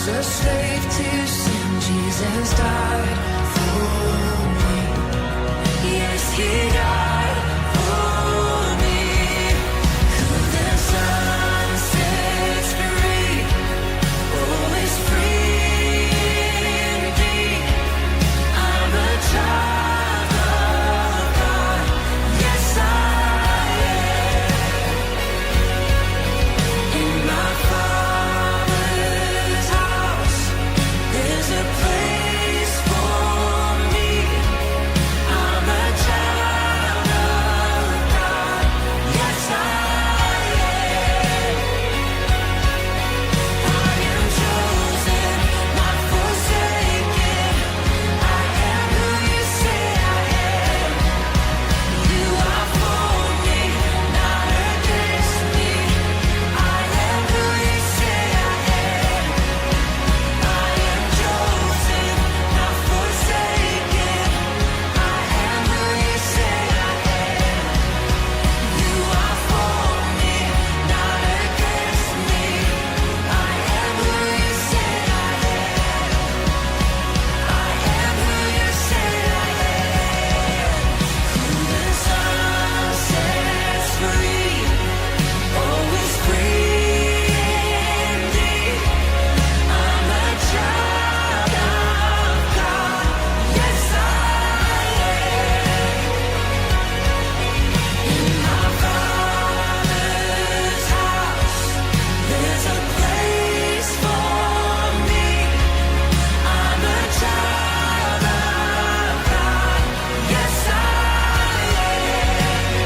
a slave to sin, Jesus died for me. Yes, he died for me. Who the Son sets free, oh, is free indeed. I'm a child of God. Yes, I am. In my Father's house, there's a place for me. I'm a child of God. Yes, I am. I am chosen, not forsaken. I am who you say I am. You are for me, not against me. I am who you say I am. I am chosen, not forsaken. I am who you say I am. You are for me, not against me. I am who you say I am. I am who you say I am. Who the Son sets free, oh, is free indeed. I'm a child of God. Yes, I am. In my Father's house, there's a place for me. I'm a child of God. Yes, I am.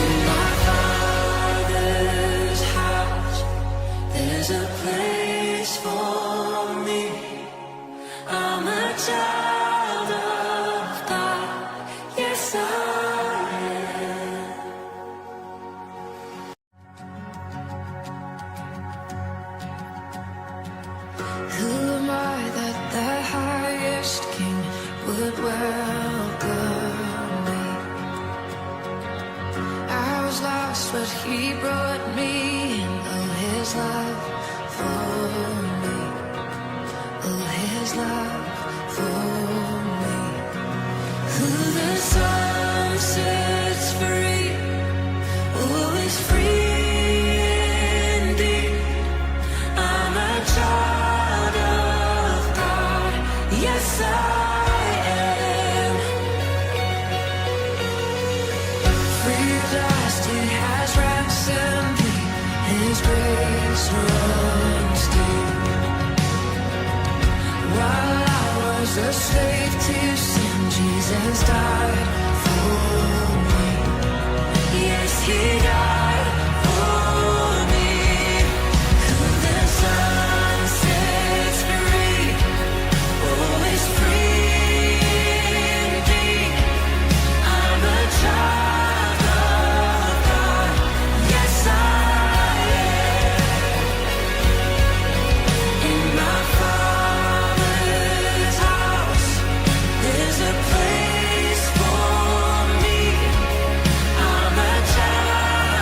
In my Father's house, there's a place for me. I'm a child of God. Yes, I am. Who am I that the highest king would welcome me? I was lost, but he brought me in. Oh, his love for me. Oh, his love for me. Who the Son sets free, oh, is free indeed. I'm a child of God. Yes, I am. Free at last, he has ransomed me. His grace runs deep. While I was a slave to sin, Jesus died for me. Yes, he died for me. Who the Son sets free, oh, is free indeed. I'm a child of God. Yes, I am. In my Father's house, there's a place for me. I'm a child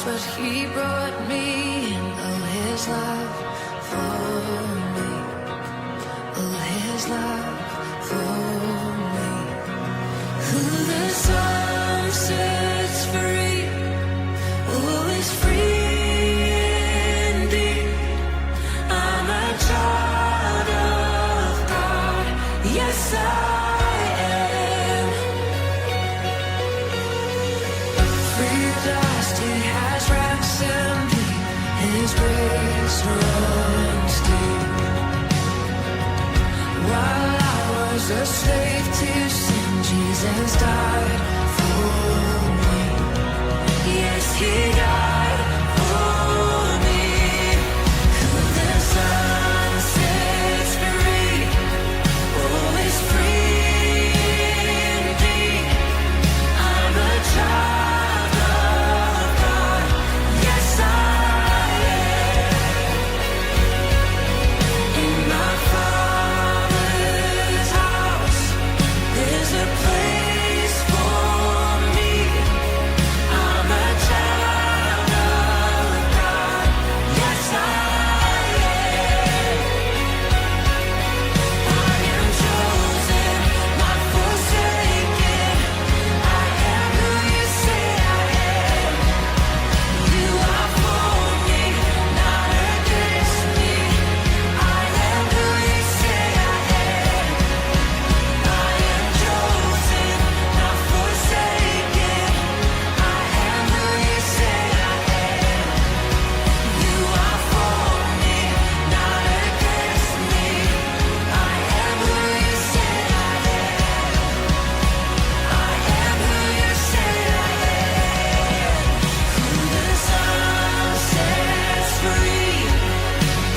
but He brought me in. Oh, His love for me. Oh, His love for me. Who the Son sets free, oh, is free indeed. I'm a child of God. Yes, I am. Free at last, He has ransomed me. His grace runs deep. While I was a slave to sin, Jesus died for me. Yes, He died for me. Who the Son sets free, oh, is free indeed. I'm a child of God. Yes, I am. In my Father's house, there's a place for me. I'm a child of God. Yes, I am. I am chosen, not forsaken. I am who You say I am. You are for me, not against me. I am who You say I am. I am chosen, not forsaken. I am who You say I am. You are for me, not against me. I am who You say I am. I am who You say I am. Who the Son sets free,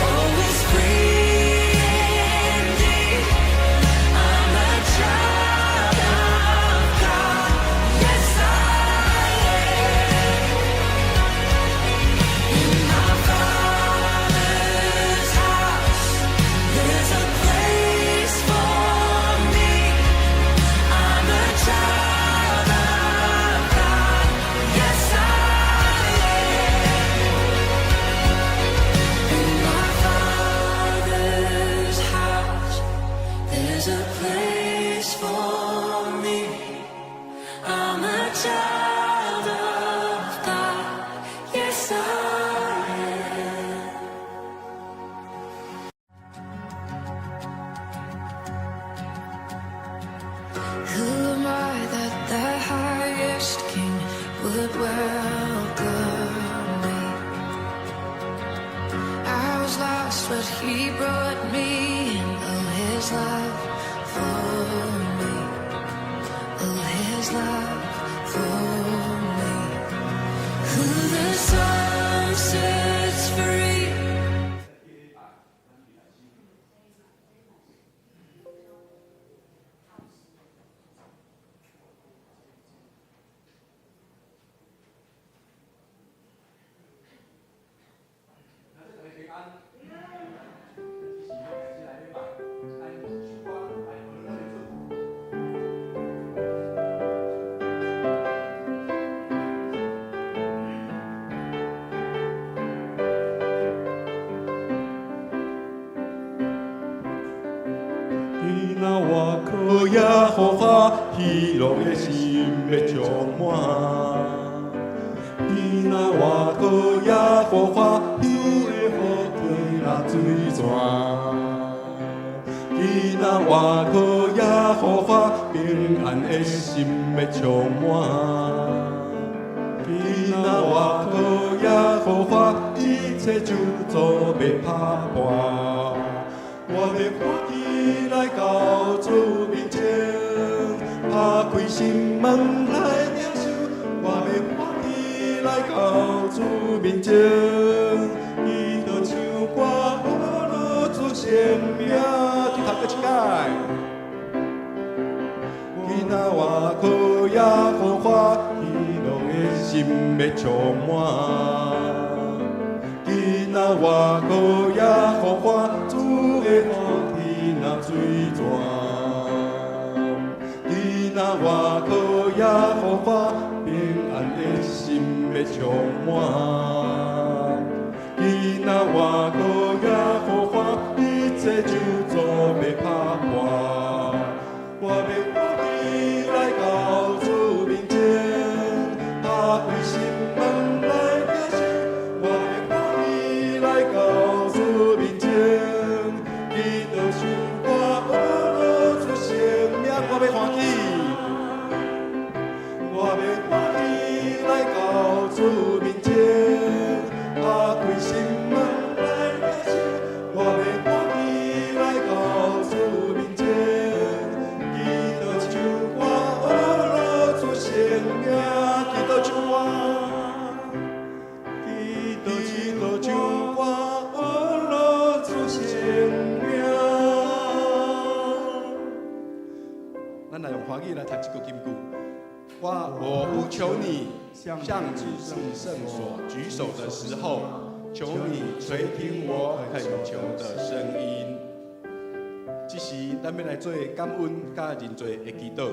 oh, is free indeed. I'm a child of God. Yes, I am. In my Father's house, there's a place for me. I'm a child of God. Yes, I am. In my Father's house, there's a place for me. I'm a child of God. Yes, I am. Who am I that the highest King would welcome me? I was lost, but He brought me in. Oh, His love for me. Oh, His love for me. Who the Son sets free.那我可耶和华喜乐的心要充满，那我可耶和华喜乐福气那水泉，那我可耶和华平安的心要充满，那我可耶和华一切就做要打破。我要欢喜来到主面前，打开心门来领受。我要欢喜来到主面前，伊就唱歌好了主生命，去头个一届。今仔我靠耶和华，喜乐的心要充满。今仔我靠耶和华，主的福气那水泉。今仔我靠耶和华，平安的心要要充满。今仔我搁也好欢，一切就总要打破。我要欢喜来到主面前，打开心门来领受。我要欢喜来到主面前，祈祷主我落出生命，我要欢喜。我要欢喜来到主面前，打开心门来领受。我要欢喜来到主面前，祈祷主我落出生命，祈祷主我，祈祷主我落出生命。咱来用华语来读这个金句。我不求你像至圣所举手的时候，求你垂听我恳求的声音。这时，咱要来做感恩甲认罪的祈祷。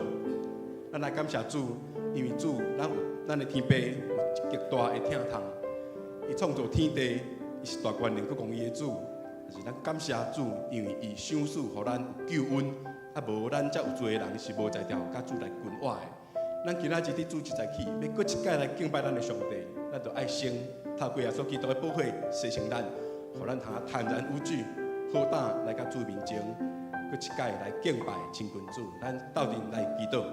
咱来感谢主，因为主，咱的天父有极大的疼痛，伊创造天地，伊是大权能够公义的主。就是咱感谢主，因为伊赏赐予咱救恩，啊无咱才有罪的人是无才调甲主来君活的。咱今仔日伫主即在起，要搁一届来敬拜咱的上帝，咱就爱先透过耶稣基督的宝血洗净咱，互咱通坦然无惧、好胆来甲主面前，搁一届来敬拜亲近主。咱斗阵来祈祷。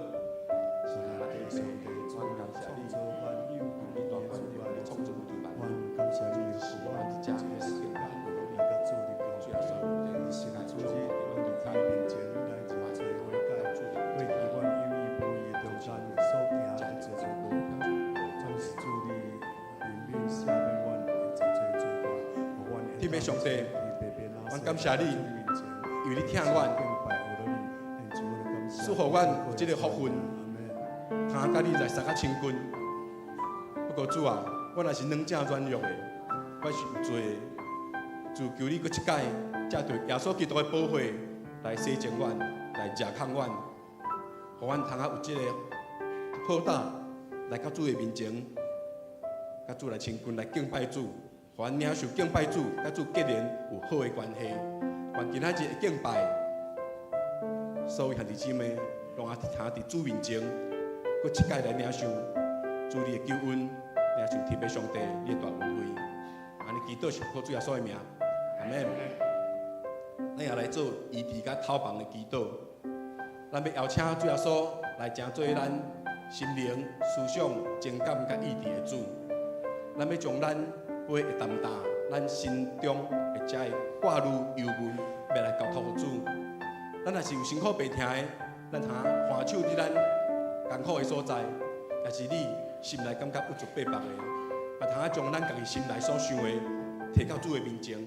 天父上帝，我感谢你，因为你听阮，赐予阮有这个福分，通甲你来相较亲近。不过主啊，我若是软正软弱的，我是有罪的，就求你搁一届，借着耶稣基督的宝血来洗净阮，来热抗阮，互阮通有这个好胆来到主的面前，甲主来亲近，来敬拜主。互阮领受敬拜主，甲主结连有好的关系。愿今仔日的敬拜，所有兄弟姊妹，拢通伫主面前，搁一届来领受主你的救恩，领受天父上帝你的大恩惠。安尼祈祷是靠主耶稣的名，阿门。咱也来做医治甲讨房的祈祷。咱要邀请主耶稣来成做咱心灵、思想、情感甲意志的主。咱要将咱背会担当，咱心中会遮会挂虑忧闷，要来交托予主。咱若是有辛苦病痛的，咱通欢手伫咱艰苦的所在，也是你心内感觉不足八百的，也通将咱家己心内所想的摕到主的面前，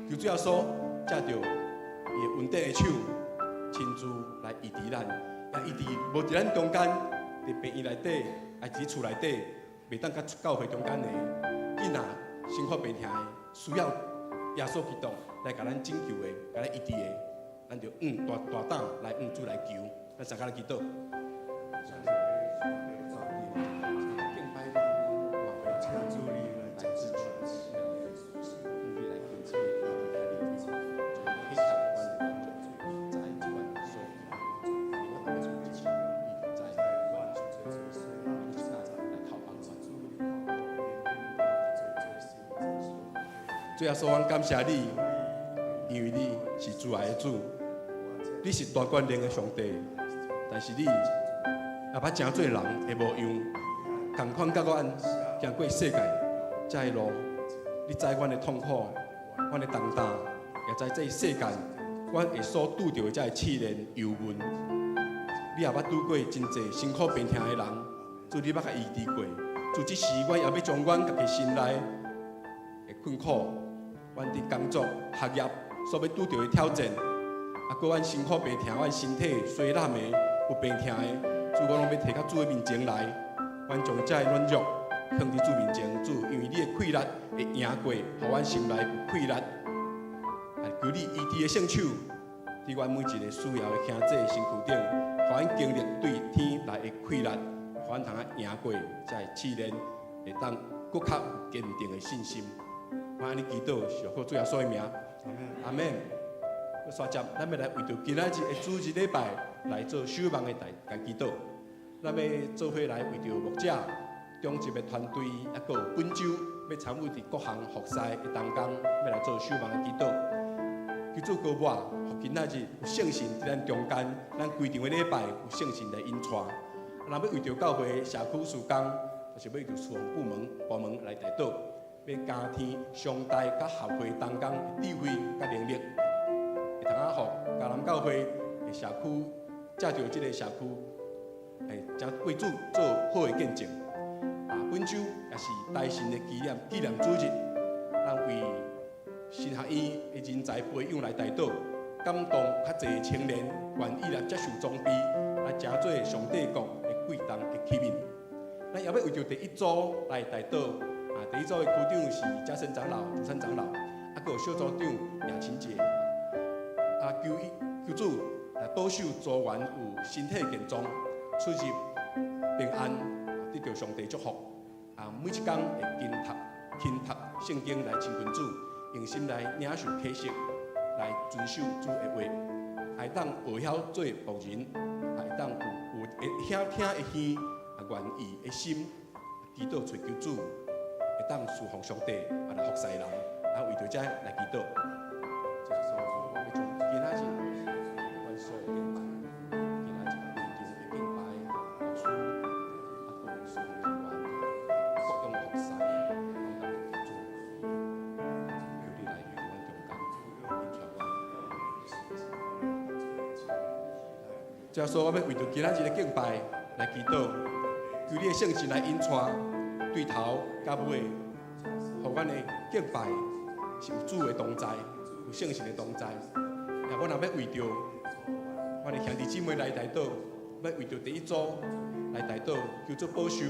求主耶稣借着伊的稳定的手，亲自来医治咱，也医治无伫咱中间，伫病院内底，也伫厝内底，袂当甲教会中间的囡仔。辛苦病痛的，需要耶稣基督来甲咱拯救的，甲咱医治的，咱就大胆来主来求，咱大家来祈祷。主耶稣，我感谢你，因为你是主爱的主，你是大权能的上帝。但是你也捌真侪人会无样，同款甲阮行过世界这路，你知阮的痛苦，阮的重担，也知这世间阮会所拄着的这试炼忧闷。你也捌拄过真侪辛苦病痛的人，主你捌甲医治过。主这时，我也要将阮家己心内的困苦。阮伫工作、学业所要拄到的挑战，啊，搁阮辛苦病痛，阮身体衰烂的、有病痛的，主我拢要摕到主的面前来。阮将这软弱放伫主面前，主，因为你的气力会赢过，互阮心内有气力，求你医治的圣手，伫阮每一个需要的兄弟身躯顶，互阮经历对天来的气力，互阮通赢过这试炼，会当搁较有坚定的信心。我安尼祈祷，是靠主耶稣的名，阿门。我刷接，咱要来为着今仔日的主日礼拜来做守望的大祈祷。咱要做伙来为着牧者、中级的团队，还有本周要参与伫各项服侍的当中，要来做守望的祈祷。求主高我，互今仔日有圣神伫咱中间，咱规场的礼拜有圣神来引带。咱要为着教会社区事工，就是要为着事奉部门来代祷，要加添上帝甲教会当中的智慧甲能力，会通互嘉南教会的社区，借着即个社区，真为主做好的见证。本周也是大神的纪念主日，咱为新学院的人才培养来代祷，感动较侪青年愿意来接受装备，来加做上帝国的贵重的器皿。咱也要为着第一组来代祷，第一组的区长是嘉诚长老、主山长老，还有小组长杨清杰。求主来保守组员有身体健壮，出入平安，得到上帝祝福。每一天会勤读圣经来亲近主，用心来领受启示，来遵守主的话，会当学晓做仆人，会当有会晓听的耳，愿意的心，祈祷寻求主，会当侍奉上帝，来服侍人，为着这来祈祷。就是说，要从今仔日阮所有敬拜，今仔日会场的敬拜，老师，各位侍奉人员，各种服侍，拢当求主，求你来与阮中间，引带我。就说我要为着今仔日的敬拜来祈祷，求你的圣神来引带，对头到尾，互阮的敬拜是有主的同在，有圣神的同在。也我若要为着我的兄弟姊妹来代祷，要为着第一组来代祷，求主保守，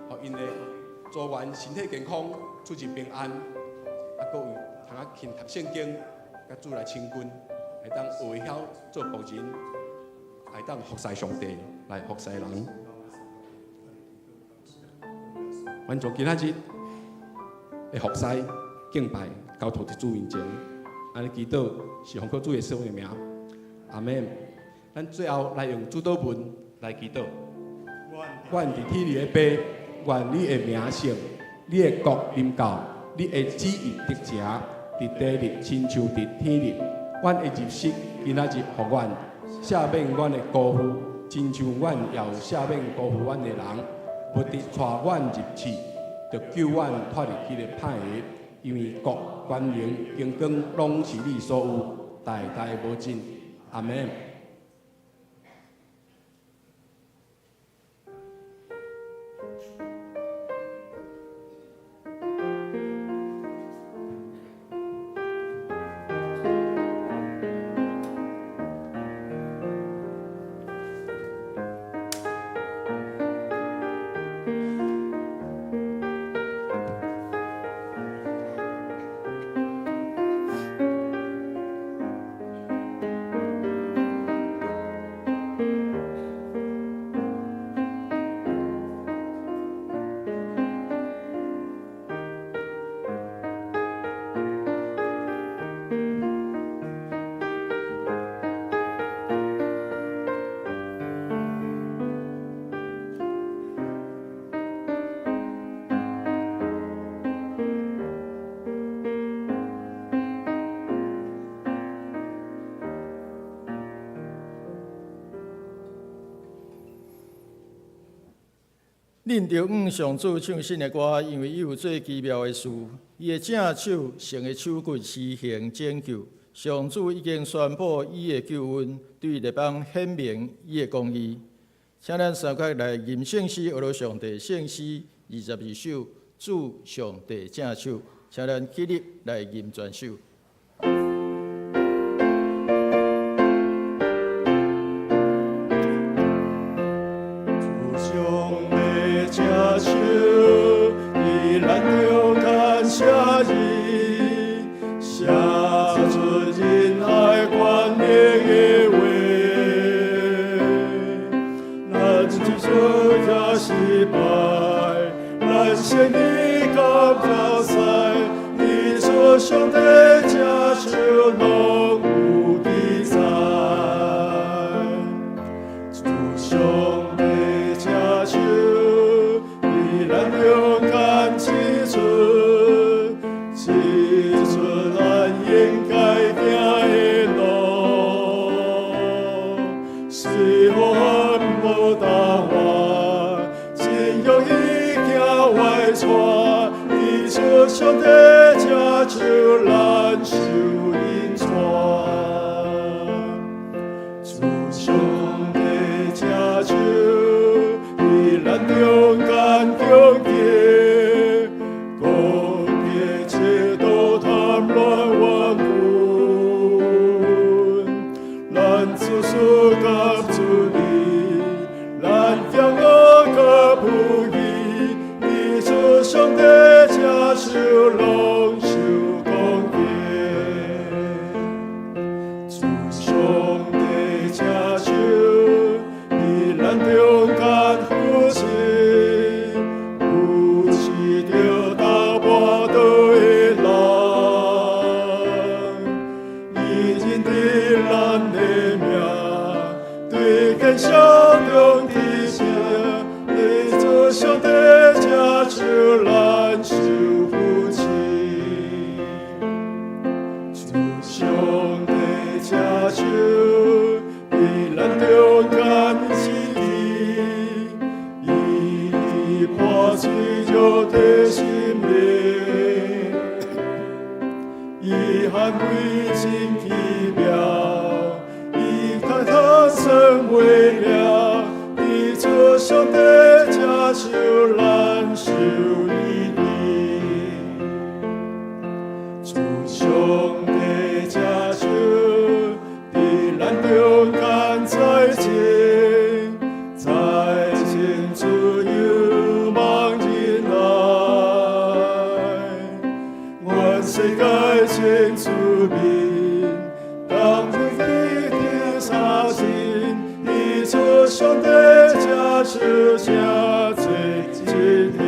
互因的组员身体健康，出入平安，还有通勤读圣经，甲主来亲近，会当学晓做仆人，会当服侍上帝，来服侍人。阮从今仔日的服侍、敬拜，交托伫主面前，安尼祈祷是奉靠主耶稣的名，阿门。咱最后来用主祷文来祈祷。愿伫天里的爸，愿你的名圣，你的国临到，你的旨意得成，伫地里亲像伫天里。阮的日食今仔日互阮，赦免阮的辜负，亲像阮也有赦免辜负阮的人。不得带阮入去，就救阮脱离迄个歹个，因为国、权能、荣光，拢是你所有，代代无尽。阿门。恁着上主唱新的歌，因为伊有做奇妙的事。伊的正手成的手骨施行拯救。上主已经宣布伊的救恩，对列邦显明伊的公义。请咱三块来吟圣诗，学罗上帝圣诗22首，主上帝正手。请咱起立来吟全首。失败，来谢你感謝祭，你做上帝家主攏有記載。主上帝家主，你咱勇敢之存，之存咱應該行的路，雖然無答案，真有意行外傳，你做上帝家主咱受引傳。主上帝家主，你咱勇敢強健，攻擊邪道貪亂頑固，咱自私甲主義，咱向惡甲不義，你做上帝家主攏受攻擊。主上帝家主，你咱勇敢扶持，扶持着大半岛的人，已认得咱的命，对天下中的邪，你做上帝家主咱受扶持。主上帝家主，你咱勇敢之地，以破碎着的心灵，以捍卫真奇妙，以开他生为了，你做上帝家主咱受依依。主上帝家主，你咱勇敢在前，在前自有望人来，愿世界前主民，当天地的沙心，你做上帝家主家最今天。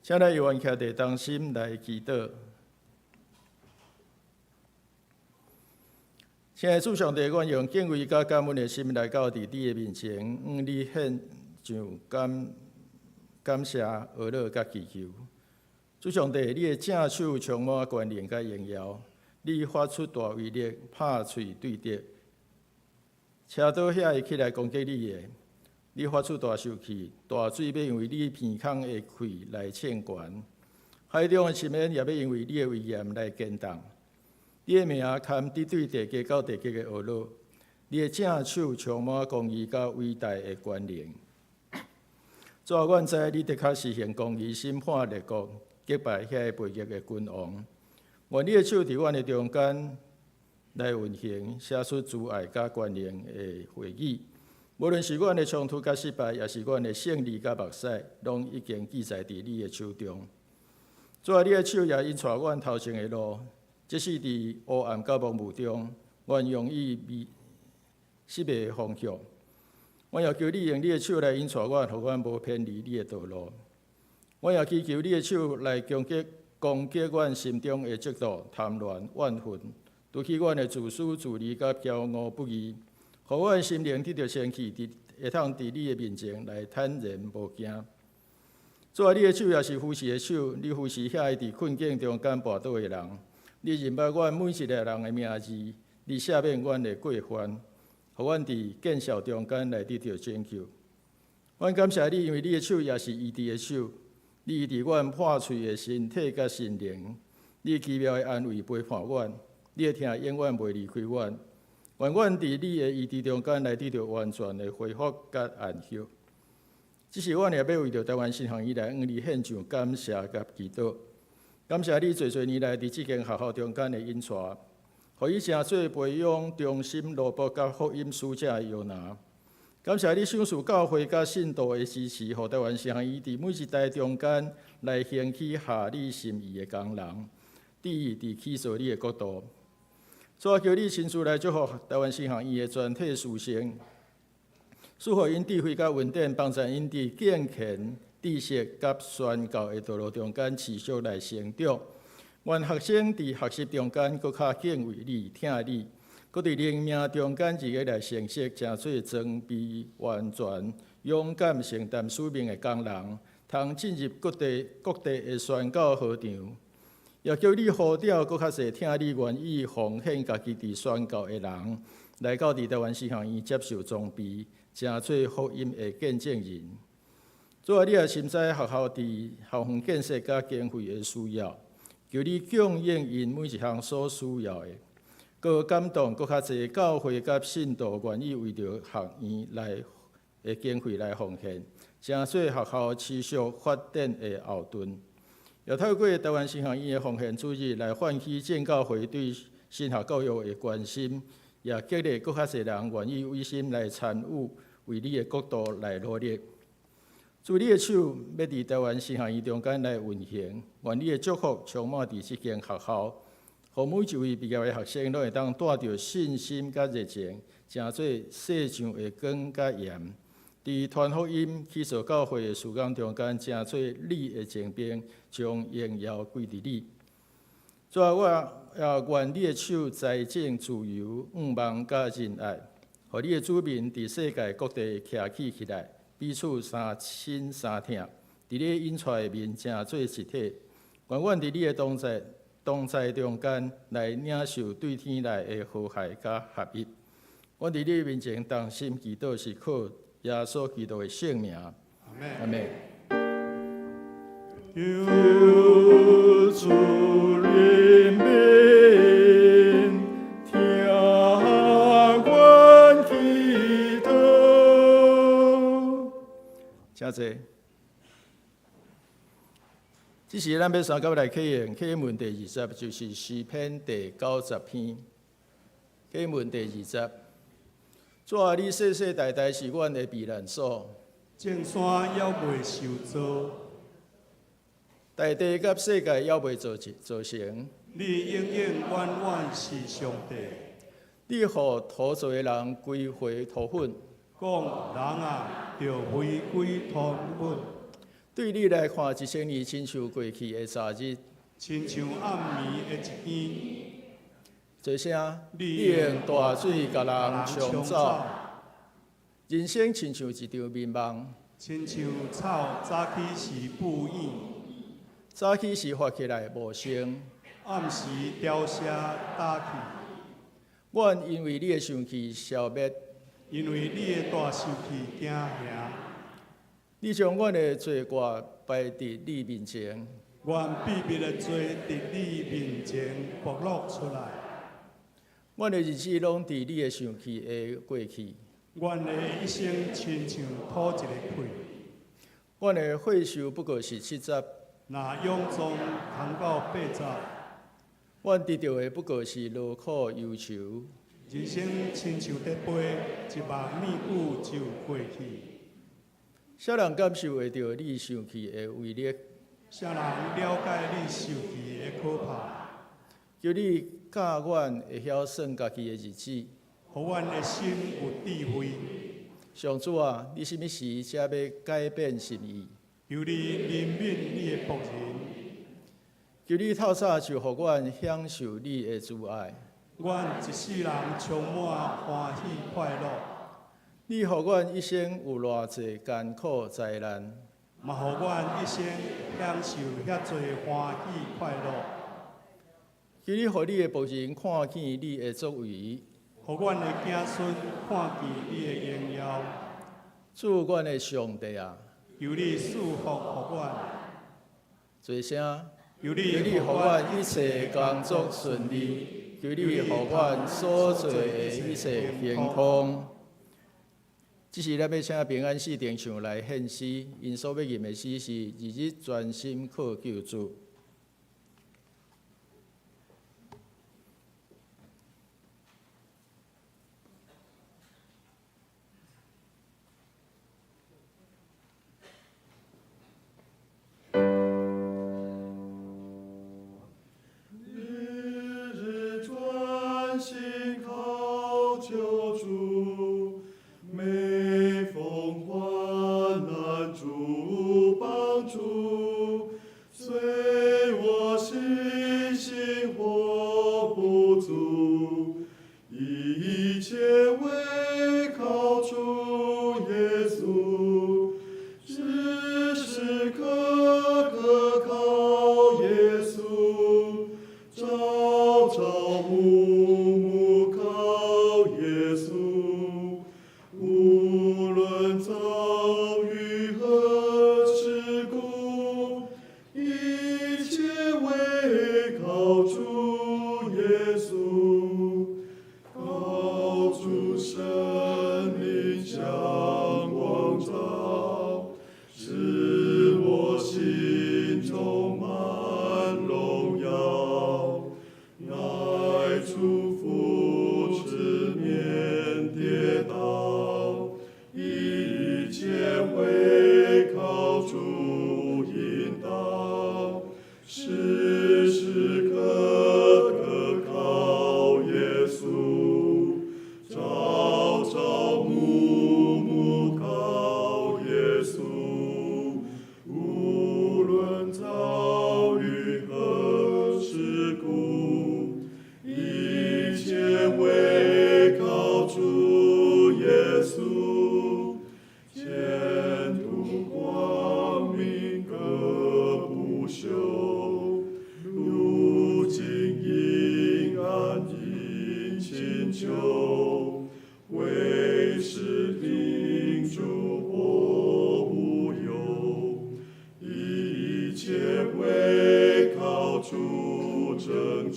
请咱由愿徛伫当心来祈祷。亲爱的主上帝，阮用敬畏甲感恩的心来到伫你的面前，向你献上感谢、阿乐甲祈求。主上帝，你的正手充满权能甲荣耀，你发出大威力，拍喙对敌，车刀遐会起来攻击你的。你发出大受气，大水要因为你鼻孔的气来凊悬，海中的深渊也要因为你的威严来震动。你的名堪敌对地极到地极的恶落，你的正手充满公义甲伟大的权能。主啊，阮知你的确实行公义，审判列国，击败遐个背逆的君王。愿你的手伫阮的中间来运行，写出慈爱甲权能的会议。无论是阮的冲突甲失败，也是阮的胜利甲目屎，拢已经记载伫你的手中。主啊，你的手也引带阮头前的路，即使伫黑暗甲蒙雾中，愿容易失迷方向。我也求你用你的手来引带阮，互阮无偏离你的道路。我也祈求你的手来攻击阮心中的嫉妒、贪婪、怨恨，除去阮的自私自利甲骄傲不义。互阮心灵得到生气，会通伫你的面前来坦然无惊。主啊，你的手也是扶持的手，你扶持遐个伫困境中间跋倒的人，你认捌阮每一个人的名字，你赦免阮的过犯，互阮伫见笑中间来得到拯救。阮感谢你，因为你的手也是医治的手，你医治阮破碎的身体甲心灵，你奇妙的安慰陪伴阮，你的听永远袂离开阮。愿阮伫你的医治中间来得到完全的恢复甲安息。只是阮也要为着台湾新行以来向你献上感谢甲祈祷。感谢你侪年来伫即间学校中间的引带，互伊成做培养忠心萝卜甲福音使者的摇篮。感谢你赏赐教会甲信徒的支持，互台湾新行伊伫每一代中间来兴起合你心意的工人，旨意伫起造你的国度。主啊，求你亲自来祝福台湾新行伊的全体师生，使互因智慧甲稳定，帮助因伫健全、知识甲宣教的道路中间持续来成长。愿学生伫学习中间搁较敬畏你、听你，搁伫灵命中间自己来成熟，成做装备完全、勇敢承担使命的工人，通进入各地的宣教河场。也叫你呼召搁较侪听你愿意奉献家己伫宣教的人，来到伫台湾使行院接受装备，成做福音的见证人。主啊，你也深知学校伫校园建设甲经费的需要，求你供应因每一项所需要的，搁感动搁较侪教会甲信徒愿意为着学院来的经费来奉献，成做学校持续发展的后盾。也透过台湾新学院的奉献主义来唤起正教会对神学教育的关心，也激励搁较侪人愿意为心来参与，为你的国度来努力。主你的手要伫台湾新学院中间来运行，愿你的祝福充满伫这间学校，互每一位毕业的学生拢会当带着信心甲热情，成做世上的光甲盐。伫传福音、起造教会的事工中间，成做你的精兵，将荣耀归伫你。主啊，我也愿你的手财政自由、望甲仁爱，互你的子民伫世界各地徛起来，彼此相亲相挺，伫你引出的面成做一体。愿阮伫你的同在中间来领受对天来的和谐甲合一。阮伫你面前同心祈祷，是靠耶稣基督的圣名，阿门。求主怜悯，听阮祈祷。请坐。这是咱要三甲来启应启文第20，就是诗篇第90篇。启文第20。主啊，你世世代代是阮的避难所，正山还袂受造，大地甲世界还袂造成。你永永远远是上帝。你互土造的人归回土粉，讲人啊，着回归土本，对你来看，1000年亲像过去的昨日，亲像暗暝的一天。做声，你用大水甲人冲走。人生亲像一场眠梦，亲像草早起是不应，早起时发起来无声，暗时凋谢打去。阮因为你的生气消灭，因为你的大生气惊吓，你将阮的罪过摆伫你面前，阮秘密的罪伫你面前暴露出来。阮的日子拢伫你的生气下过去，阮的一生亲像吐一个气，阮的岁数不过是70，若永总通到80，阮得到的不过是劳苦忧愁。人生亲像在飞，一望面骨就过去。啥人感受会到你生气的威力？啥人了解你受气的可怕？叫你教阮会晓算家己的日子，互阮的心有智慧。上主啊，你什么时才要改变心意？求你怜悯你的仆人，求你透早就互阮享受你的慈爱。阮一世人充满欢喜快乐，你互阮一生有偌济艰苦灾难，嘛互阮一生享受遐济欢喜快乐。求你互你的仆人看见你的作为，互阮的子孙看见你的荣耀。主阮的上帝啊，求你赐福互阮，做声，求求你互阮一切工作顺利，求你互阮所做的一切健康。这是咱要请平安四重唱来献诗，因所要吟的诗是日日专心靠救主。心靠救主，每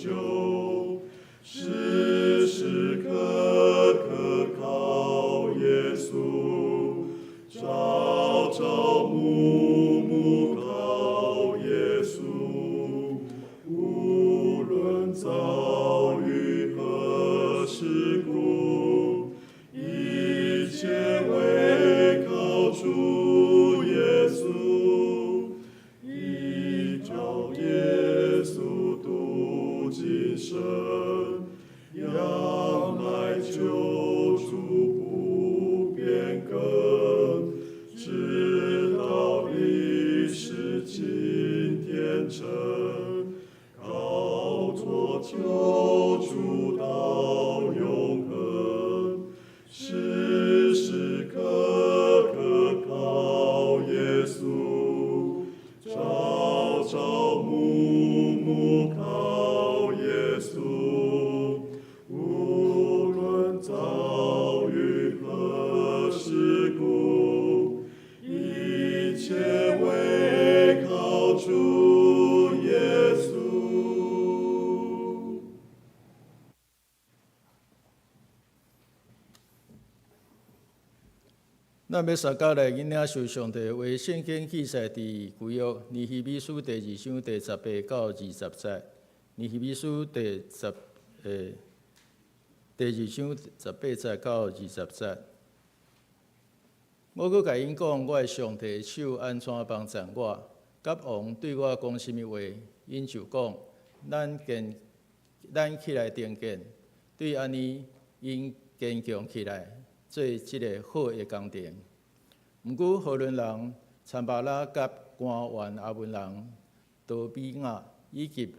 救，时时刻刻靠耶稣，朝朝暮暮靠耶稣，无论遭遇何事故，一切唯靠主耶稣，依照耶稣度今生，仰赖救主不变更，直到历史今天成，靠着救主到永恒，时时刻刻靠耶稣，朝朝暮暮靠耶稣，无论遭遇何事故，一切唯靠主耶稣。咱要三甲来囡仔受上帝为圣经记载伫旧约尼希米书第2章第18到20节，尼希米书第2章18节到20节。我阁甲因讲，我的上帝的手安怎帮助我？甲王对我讲甚物话？因就讲：咱起来定见，对安尼因坚强起来，做即个好的工程。毋过，荷兰人、参巴拉甲官员阿文人、多比亚以及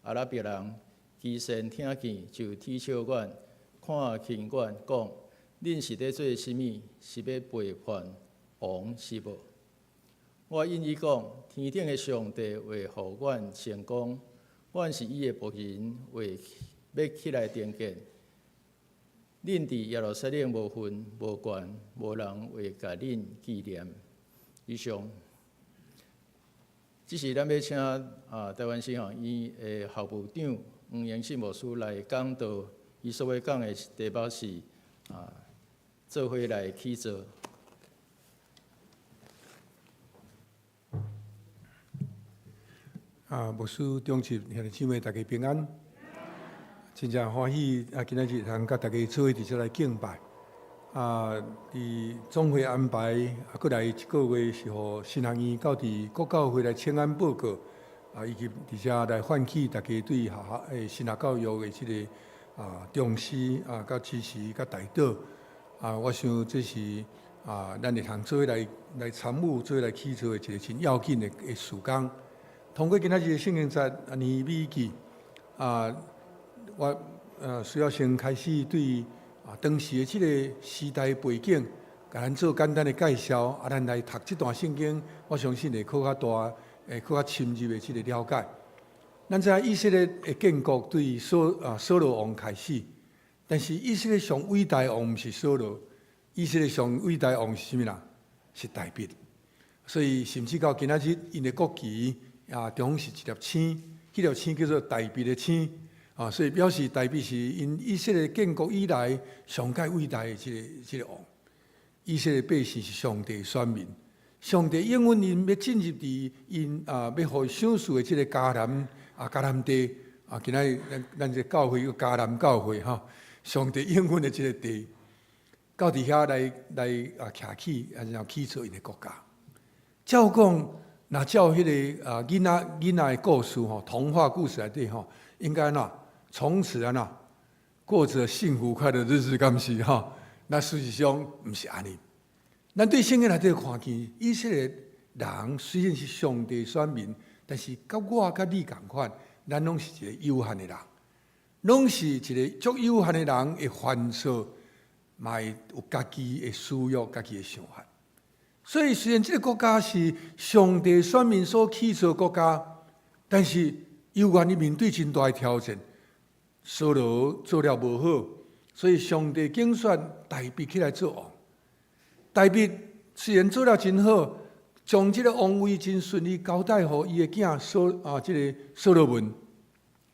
阿拉伯人，其先听见就踢笑阮，看轻阮，讲：恁是咧做甚物？是要背叛王是无？我因伊讲：天顶的上帝会互阮成功，阮是伊的仆人，会要起来定见。恁伫耶路撒冷无分无权，无人会甲恁纪念。以上，这是咱要请台湾神学院的校部长黄延信牧师来讲道，伊所要讲的题目是做伙来起造。牧师中集兄弟姊妹大家平安。真正欢喜今仔日通甲大家做伙伫遮来敬拜。伫总会安排过来一个月是互新学院到伫各教会来请安报告，以及伫遮来唤起大家对新学教育的即个重视甲支持甲带导。我想这是咱会通做伙来参与，做伙来起造的一个真要紧的事工。通过今仔日的圣经节尼米记我需要先开始对当时的即个时代背景，甲咱做简单的介绍。咱来读这段圣经，我相信会较大、较深入的即个了解。咱知影以色列的建国对扫罗王开始，但是以色列上伟大的王毋是扫罗，以色列上伟大的王是啥物人？是大卫。所以甚至到今仔日，因的国旗中是一粒星，迄粒星叫做大卫的星。所以表示大卫是因以色列建国以来上界伟大的即个王。以色列百姓是上帝的选民，上帝应允因要进入伫因要互赏赐的即个迦南地今仔咱这教会叫迦南教会上帝应允的即个地，到伫遐来徛起，然后起造因的国家。照讲，若照迄个囡仔的故事童话故事内底应该从此过着幸福快乐的日子，敢是那事实上毋是安尼。咱对圣经内底看见，以色列人虽然是上帝选民，但是甲我甲你共款，咱拢是一个有限的人，拢是一个足有限的人会犯错，嘛会有家己的私欲、家己的想法。所以虽然这个国家是上帝选民所起造的国家，但是又愿意面对真大的挑战。扫罗做了无好，所以上帝拣选大卫起来做王。大卫虽然做了真好，将这个王位真顺利交代予伊的囝这个所罗门，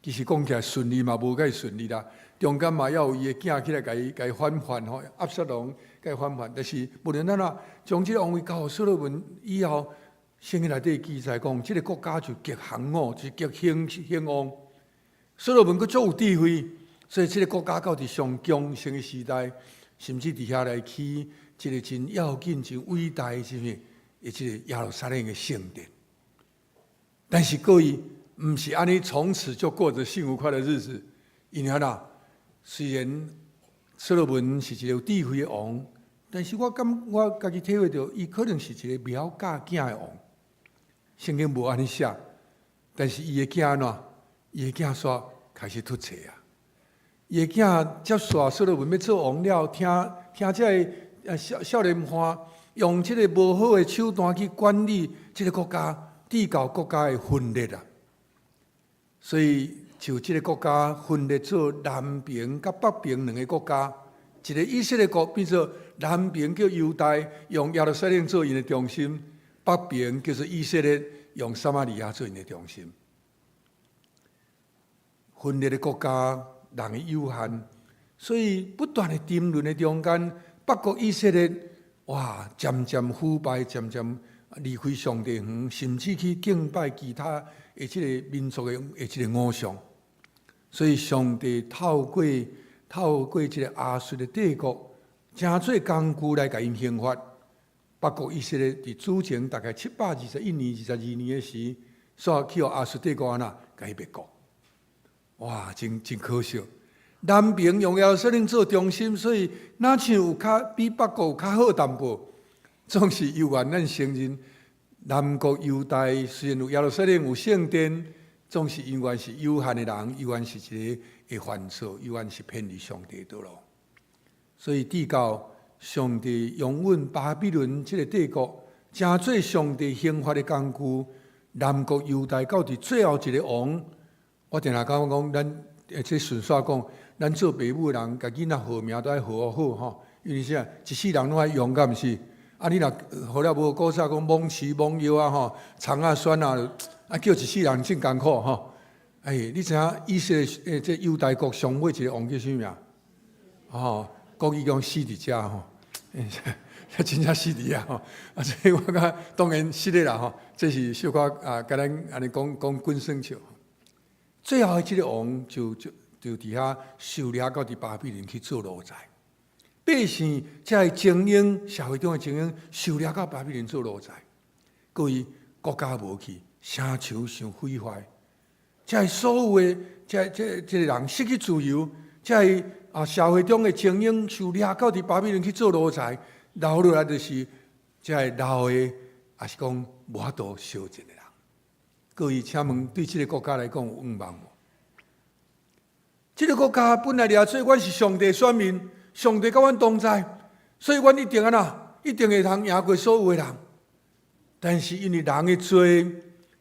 其实讲起来顺利嘛，无介顺利啦。中间嘛，要有伊的囝起来，甲伊反叛吼，押沙龙甲伊反叛。但是无论咱啊，将即个王位交予所罗门以后，圣经内底记载讲，即个国家就极兴旺，就极兴旺。所罗门佫足有智慧，所以即个国家到伫上强盛的时代，甚至伫遐来起一个真要紧、真伟大的什么，即个耶路撒冷的圣殿。但是各位，毋是安尼，从此就过着幸福快乐日子。因为啦，虽然所罗门是一个有智慧的王，但是我家己体会到，伊可能是一个苗教囝的王。圣经无安尼写，但是伊的囝喏，伊的囝煞开始突切啊。伊的囝接续所罗门要做王了，听这个少年汉用这个无好的手段去管理这个国家，制造国家的分裂啊。所以就这个国家分裂做南边甲北边两个国家，一个以色列国变做南边叫犹大，用耶路撒冷做因的中心；北边叫做以色列，用撒玛利亚做因的中心。分裂的国家人的有限，所以不断的争论的中间，北国以色列哇，渐渐腐败，渐渐离开上帝园，甚至去敬拜其他的这个民族的这个偶像。所以上帝透过这个亚述的帝国，真做工具来给因刑罚。北国以色列伫主前大概721年、22年的时，所去互亚述帝国给伊灭国。哇，真可惜。南边用耶路撒冷做中心，所以哪像有比北国有较好淡薄，总是犹原咱承认，南国犹大虽然有耶路撒冷有圣殿，总是永远是有限的人，永远是一个会犯错，永远是偏离上帝道路。所以至到上帝拥稳巴比伦这个帝国，真做上帝刑罚的工具。南国犹大到伫最后一个王，我定下讲，咱这顺续讲，咱做父母的人，甲囡仔号名都爱号好吼，因为啥？一世人拢爱勇敢是。啊，你若好了无？古早讲蒙奇蒙妖啊吼，长啊酸啊，叫一世人真艰苦吼。你知影以色列这犹大国上尾一个王叫啥名？哦，国语讲死伫遮吼，真正死伫遐吼。啊，所以我讲当然失礼啦吼，这是小可甲咱安尼讲滚生笑。最后这个王就伫遐受掠到伫巴比伦去做奴才。百姓才会精英，社会中的精英受掠到巴比伦做奴才，各位国家无去，城墙想毁坏，才会所有的这个人失去自由，才会社会中的精英受掠到伫巴比伦去做奴才，留落来就是才会老的，也是讲无法度消尽的人。各位，请问对这个国家来讲有愿望无？这个国家本来掠做，阮是上帝选民。上帝甲阮同在，所以阮一定一定会通赢过所有的人。但是因为人的罪，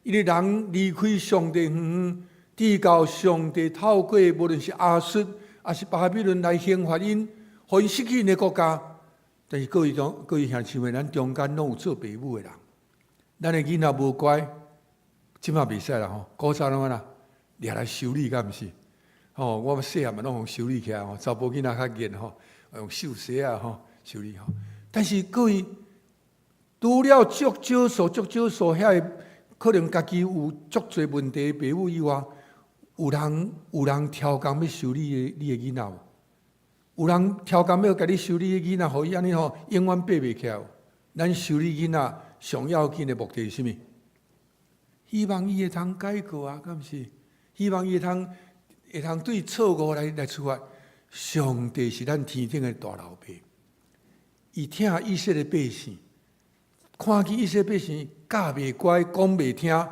因为人离开上帝园，至到上帝透过无论是亚述还是巴比伦来刑罚因，互因失去因的国家。但是各位兄弟妹，咱中间拢有做父母的人，咱的囡仔无乖，即马袂使啦吼，古早拢掠来修理，敢毋是？哦，我细汉嘛拢用修理起来吼，查甫囡仔较严吼，用手洗吼修理吼。但是各位，除了足少数遐个可能家己有足侪问题的父母以外，有人挑工要修理你的囡仔无？有人挑工要甲你修理的囡仔，互伊安尼吼永远爬袂起来。咱修理囡仔上要紧的目的是啥物？希望伊会通改过啊，敢毋是？希望伊会通对错误来处罚。上帝是咱天顶的大老爸，伊听以色列百姓，看见以色列百姓教袂乖，讲袂听。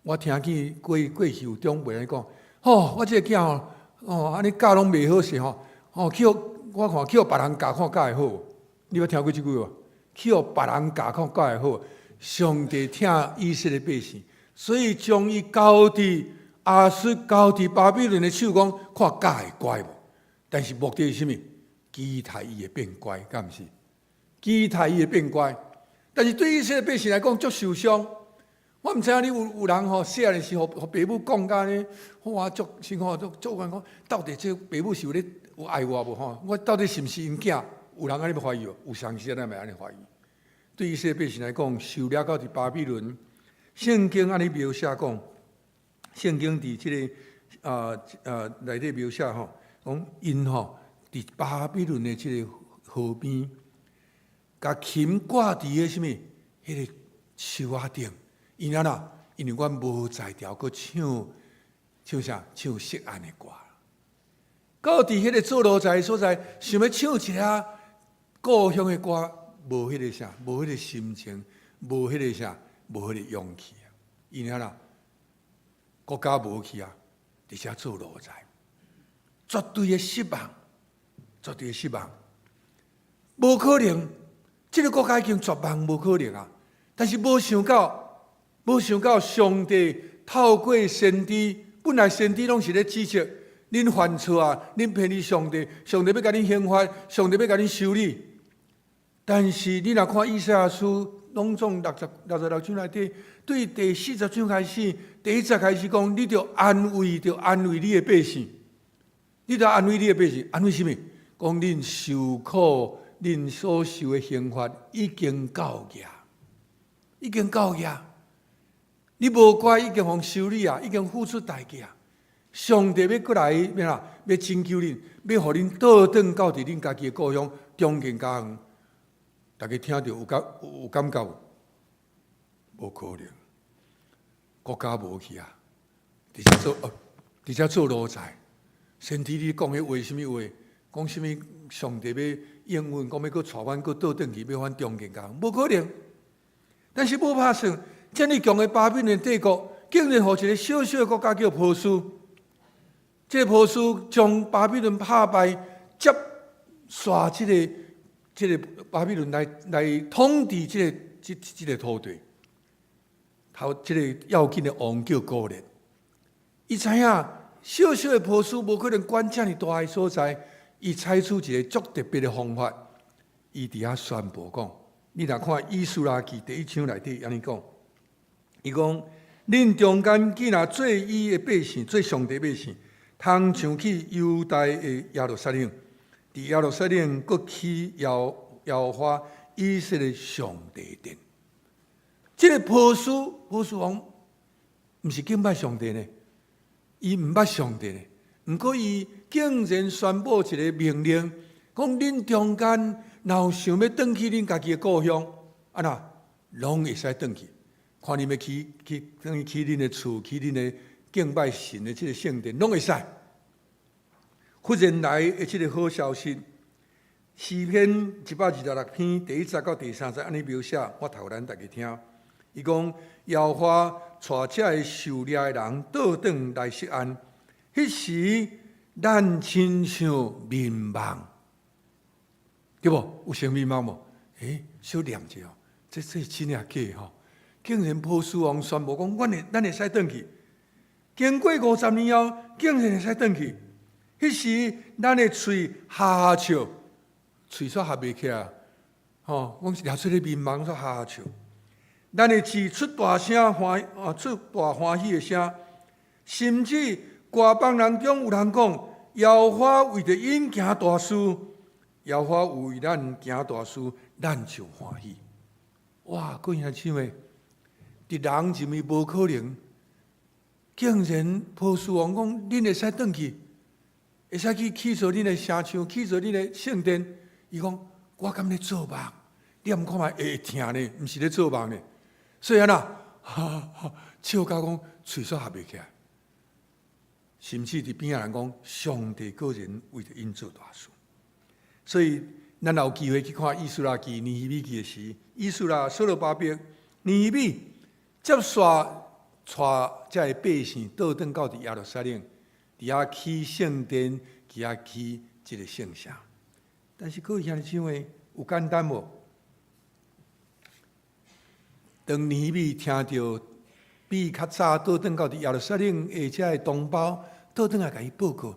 我听见过去有长辈来讲，我这个囝安尼教拢袂好势我看去互别人教，看教会好。你捌听过这句话？去互别人教，看教会好。上帝听以色列百姓，所以将伊交伫亚述，交伫巴比伦的手，讲看教会乖无？但是目的是啥物？期待伊会变乖，敢毋是？期待伊会变乖。但是对以色列百姓来讲，足受伤。我毋知影你有人吼细汉的时候，互爸母讲甲呢，哇，足心吼足愿讲，到底这爸母是有爱我无吼？我到底是毋是因囝？有人安尼怀疑哦，有上时咱咪安尼怀疑。对以色列百姓来讲，受了到伫巴比伦，圣经安尼描写讲，圣经伫即个内底描写吼，讲因吼伫巴比伦的即个河边，甲琴挂伫个什物？迄个树仔顶。因安那，因为阮无才调，搁唱啥？唱色安的歌。到伫迄个做奴才的所在，想要唱一下故乡的歌，无迄个啥，无迄个心情，无迄个啥，无迄个勇气啊！因安那，国家无去啊，而且做奴才，绝对的失望，绝对的失望。无可能，这个国家已经绝望，无可能啊！但是无想到上帝透过先知，本来先知拢是咧指责恁犯错啊，恁偏离上帝，上帝要甲恁刑罚，上帝要甲恁修理。但是你若看以赛亚书拢总66章内底，对第40章开始，第1节开始讲，你着安慰你的百姓，你着安慰你的百姓，安慰什么？讲恁受苦，恁所受的刑罚已经到额，已经到额。你无怪已经互修理啊，已经付出代价。上帝要过来，要拯救恁，要互恁倒转到伫恁家己的故乡，中间家园。大家听到有感觉无可能，国家无去啊！而且做奴才，先知你讲迄话什么话？讲什么？上帝要应允，讲要搁带阮搁倒转去，要返中间家园，无可能。但是无拍算。这么强的巴比伦帝国，竟然互一个小小的国家叫波斯，这个波斯将巴比伦打败，接刷这个巴比伦来统治这个土地。这个要紧的王叫哥列，伊知影小小的波斯无可能管这么大的所在，伊采取一个足特别的方法，伊伫遐宣布讲：你若看以斯拉记第1章内底安尼讲。伊讲：恁中间既然做伊的百姓，做上帝百姓，通上去犹大的耶路撒冷，伫耶路撒冷搁起摇花以色列上帝殿。这个波斯王，毋是敬拜上帝呢，伊毋捌上帝呢。毋过伊竟然宣布一个命令，讲恁中间若有想要转去恁家己的故乡，啊那拢会使转去。看你们去恁的厝，去恁的敬拜神的这个圣殿，拢会使。忽然来的这个好消息，诗篇126篇第1节到第3节安尼描写，我读咱大家听。伊讲：耶和华带这个受掠的人倒转来释安，迄时咱亲像迷茫，对无？有像迷茫无？小念者哦，这真正假吼？竟然波斯王宣布讲，咱会使转去。经过50年后，竟然会使转去。迄时，咱的喙哈哈笑，喙煞合袂起来。吼，我是掠出咧迷茫，煞哈哈笑。咱的嘴出大声出大欢喜的声，甚至外邦人中有人讲，耶和华为着因行大事，耶和华为咱行大事，咱就欢喜。哇，各位兄妹！伫人认为无可能，竟然波斯王讲：恁会使转去，会使去起造恁的城墙，起造恁的圣殿。伊讲：我敢咧做梦？你毋看觅会疼呢？毋是咧做梦呢？所以啊呐，笑甲讲喙煞合袂起来，甚至伫边仔人讲：上帝个人为着因做大事。所以咱有机会去看以斯拉记、尼希米记的时，以斯拉、所罗巴伯、尼希米。接续带这个百姓倒转到伫耶路撒冷，伫遐起圣殿，伫遐起这个圣城。但是各位兄弟姊妹，有简单无？当尼希米听到比较早倒转到伫耶路撒冷下遮的同胞倒转来甲伊报告，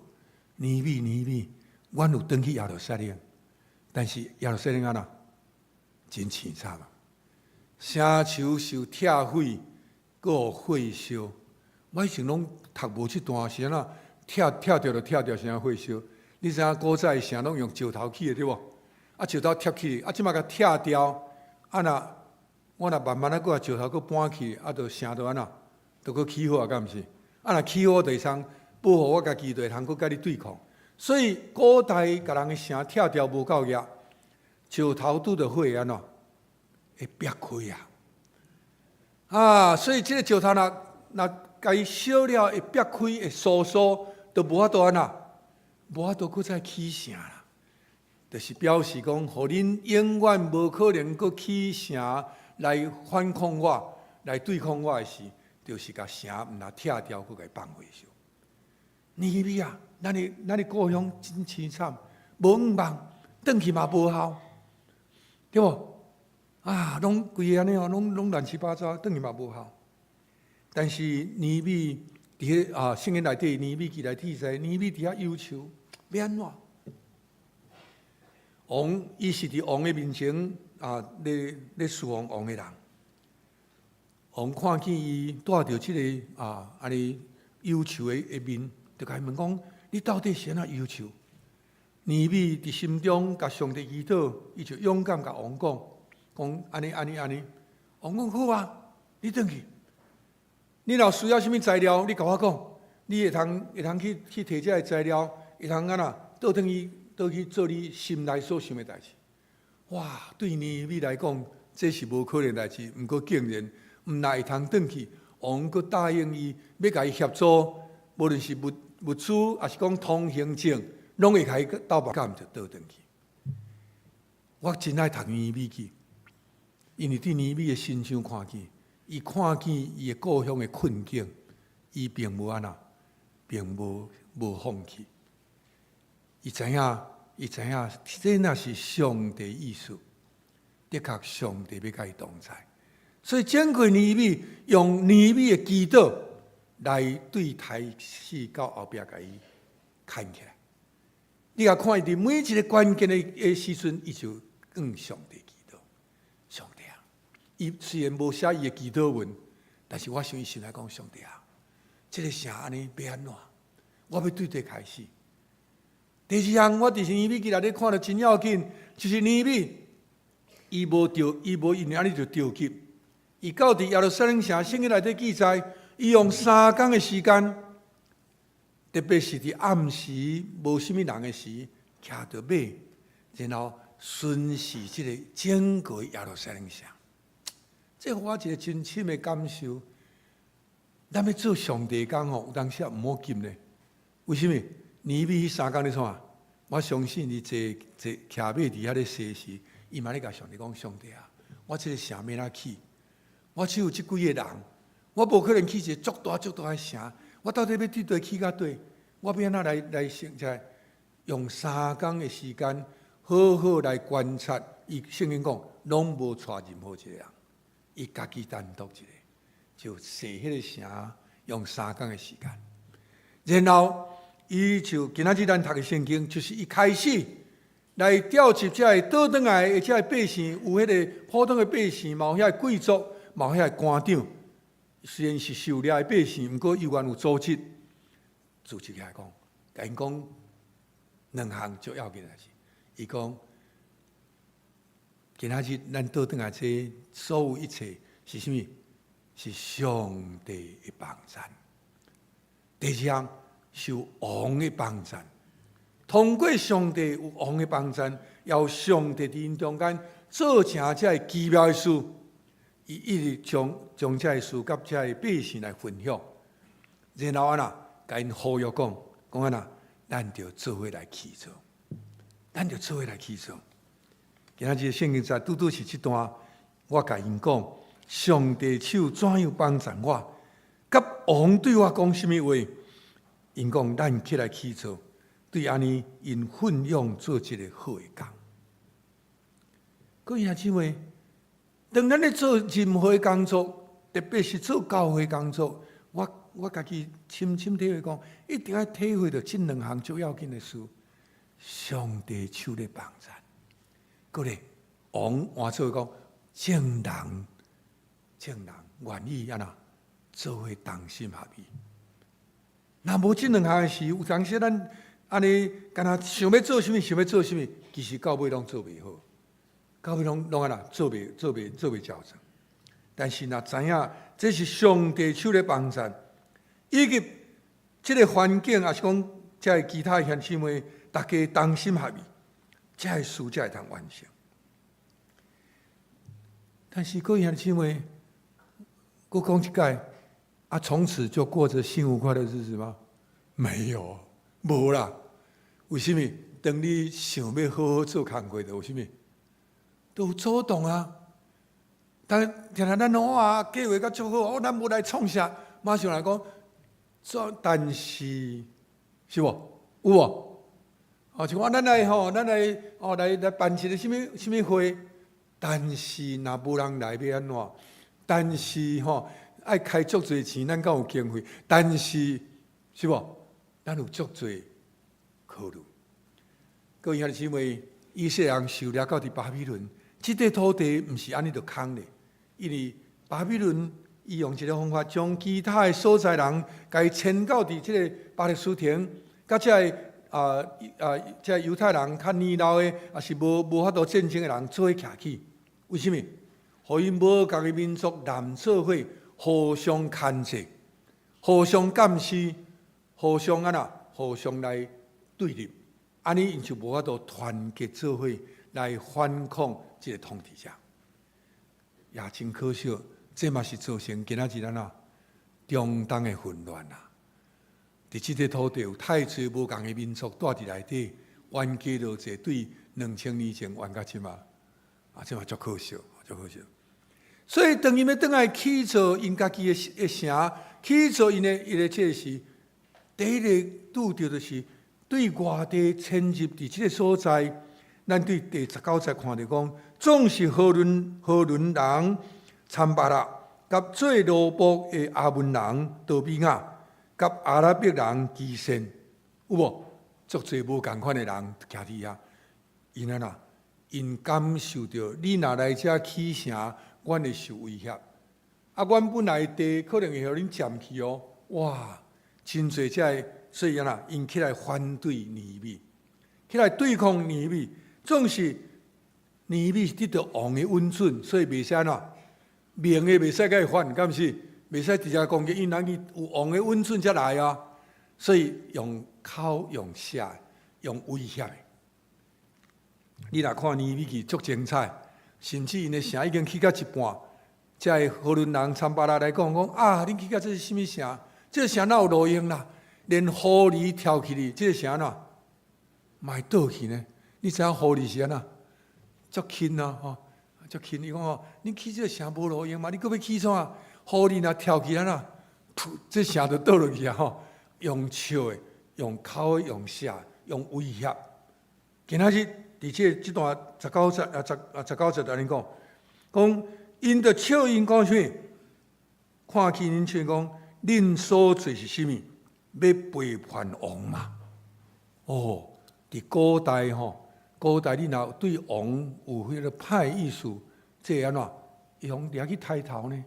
尼希米，阮有转去耶路撒冷，但是耶路撒冷真凄惨啊！城墙受拆毁，搁有火烧。我以前拢读无即段，是安那跳着就跳着，是安火烧。你知影古早城拢用石头起的对无？啊，石头贴起，啊，即马甲拆掉，啊那我若慢慢啊，搁石头搁搬起，啊，就城就安那，就搁起好啊，敢毋是？啊，若起好，就会通保护我家己，就会通搁甲你对抗。所以古代甲人的城拆掉无够野，石头拄着火安怎会裂开啊！啊，所以即个石头若甲伊烧了，会裂开，会疏，就无法度安那，无法度搁再起城啦。就是表示讲，互恁永远无可能搁起城来反抗我、来对抗我的时，就是甲城毋若拆掉，搁甲伊放回烧。尼米啊，咱的故乡真凄惨，无远望，转去嘛无效，对无？啊，拢规个安尼哦，拢乱七八糟，转去嘛无效。但是尼米伫迄圣经内底，尼米记来记载，尼米伫遐忧愁，要安怎？王，伊是伫王的面前咧侍奉王的人。王看见伊带着即个安尼忧愁的面，就甲伊问讲：你到底是安怎忧愁？尼米伫心中甲上帝祈祷，伊就勇敢甲王讲安尼。王讲好啊，你转去。你若需要什么材料，你甲我讲，你会通去摕这个材料，会通安那倒去做你心内所想的代志。哇，对尼米来讲，这是无可能代志。毋过竟然毋但会通转去，王阁答应伊，要甲伊协助，无论是物资，还是讲通行证，拢会甲伊斗白干就倒转去。我真爱读尼米记，因为对尼米的心胸看见。伊看见伊的故乡的困境，伊并无安那，并无放弃。伊知影，这若是上帝意思，的确上帝要甲伊同在。所以整个尼米用尼米的祈祷来对台势到后壁甲伊牵起来。你甲看伊伫每一个关键的时阵，伊就向上帝祈祷，上帝。伊虽然无写伊的祈祷文，但是我想伊心内讲：上帝啊，这个城安尼要安怎？我要对开始。第二项，我伫尼米记内底看到真要紧，就是尼米，伊无因为安尼就着急。伊到伫耶路撒冷城，圣经内底记载，伊用3天的时间，特别是伫暗时无什么人的时，骑着马，然后巡视这个整个耶路撒冷城。这我一个真深的感受，咱要做上帝工吼，有当时也毋好急呢。为什么？尼米3天咧创？我相信伊坐骑马伫遐咧西时，伊嘛咧甲上帝讲：上帝啊，我这个城要哪起？我只有这几个人，我无可能起一个足大的城。我到底要对对起到对？我要安怎来成才？用3天的时间，好好来观察。伊圣经讲，拢无带任何一个人。伊家己单独一个，就设迄个城，用3天的时间，然后伊就今仔日咱读的圣经，就是一开始来调集这倒转来的这百姓，有迄个普通的百姓，嘛有遐贵族，嘛有遐官长，虽然是狩猎的百姓，毋过伊原有组织起来讲，甲因讲2项最要紧的事，伊讲。今仔日咱倒转来，这所有一切是什么？是上帝的帮助。第二项是有王的帮助，通过上帝有王的帮助，要上帝伫因中间做成这奇妙的事，伊一直将这事甲这百姓来分享，然后甲因呼吁讲咱就做伙来去做，今仔日圣经在拄是这段，我甲因讲，上帝手怎样帮助我？甲王对我讲什么话？因讲咱起来去做，对安尼因奋勇做一个好的工。各位兄姊妹，当咱咧做任何工作，特别是做教会工作，我家己深深体会讲，一定要体会到这2项最要紧的事：上帝手咧帮助。过来，王换做讲，正人愿意安那做伙同心合意。若无即两项事，有当时咱安尼，干那想要做什么，想要做什么，其实到尾拢做袂好，到尾拢安那做袂照成。但是若知影这是上帝手咧帮助，以及即个环境，也是讲遮其他兄姊妹，大家同心合意，遮事才会通完成。但是各位兄姊妹，我讲一届，从此就过着幸福快乐的日子吗？没有，无啦。为什么？当你想要好好做工作的，为什么？都有阻挡啊！但听咱哇计划甲足好，咱无来创啥，马上来讲，但是是无有无？像我咱来来办一个什么会，但是若无人来要安怎？但是爱开足侪钱，咱敢有经费？但是是无？咱有足侪考虑。各位兄弟姊妹，以色列人受掠到伫巴比伦，这块土地毋是安尼就空咧，因为巴比伦伊用一个方法，将其他的所在人，甲伊迁到伫这个巴勒斯坦，甲这犹太人较年老的，也是无法度战争的人做伙徛起。为什么？互因无家己民族南做伙，互相牵制，互相监视，互相互相来对立。安尼，因就无法度团结做伙来反抗这个统治者，也真可惜。这嘛是造成今仔日中东的混乱啊！伫这个土地有太侪无共的民族住伫内底，冤家路者对2000年前冤甲即嘛，这嘛足可惜，足可惜。所以当伊要倒来起造因家己的城，起造因的这个是第一个拄着就是对外地迁入伫这个所在。咱对第19节看到讲，总是何伦人参巴拉，甲做罗卜的阿文人多比亚，甲阿拉伯人基善，有无？足侪无共款的人徛伫遐，因感受到你若来遮起城，阮会受威胁。阮本来地可能会互恁占去哦。哇，真侪遮，所以因起来反对尼米，起来对抗尼米。总是尼米得到王的允准，所以袂使明的袂使甲伊反，敢毋是？袂使直接攻击，因人有王的允准才来啊。所以用口用写，用威胁的。你若看尼米记足精彩，甚至因的城已经起到一半，才荷伦人参巴拉来讲恁起到这是什么城？这个城哪有路用啦？连狐狸跳起哩，这个城嘛会倒去呢？你知影狐狸是安怎？足轻啊，足轻！伊讲恁起这个城无路用嘛？你搁要起创啊？狐狸若跳起来这城就倒落去啊！用笑的、用口的、用写、用威胁。今仔日伫这段19节安尼讲因着笑因讲啥？看起因笑讲，恁所做是甚物？要背叛王嘛？伫古代你若对王有迄个歹意思，这安怎？用掠去抬头呢？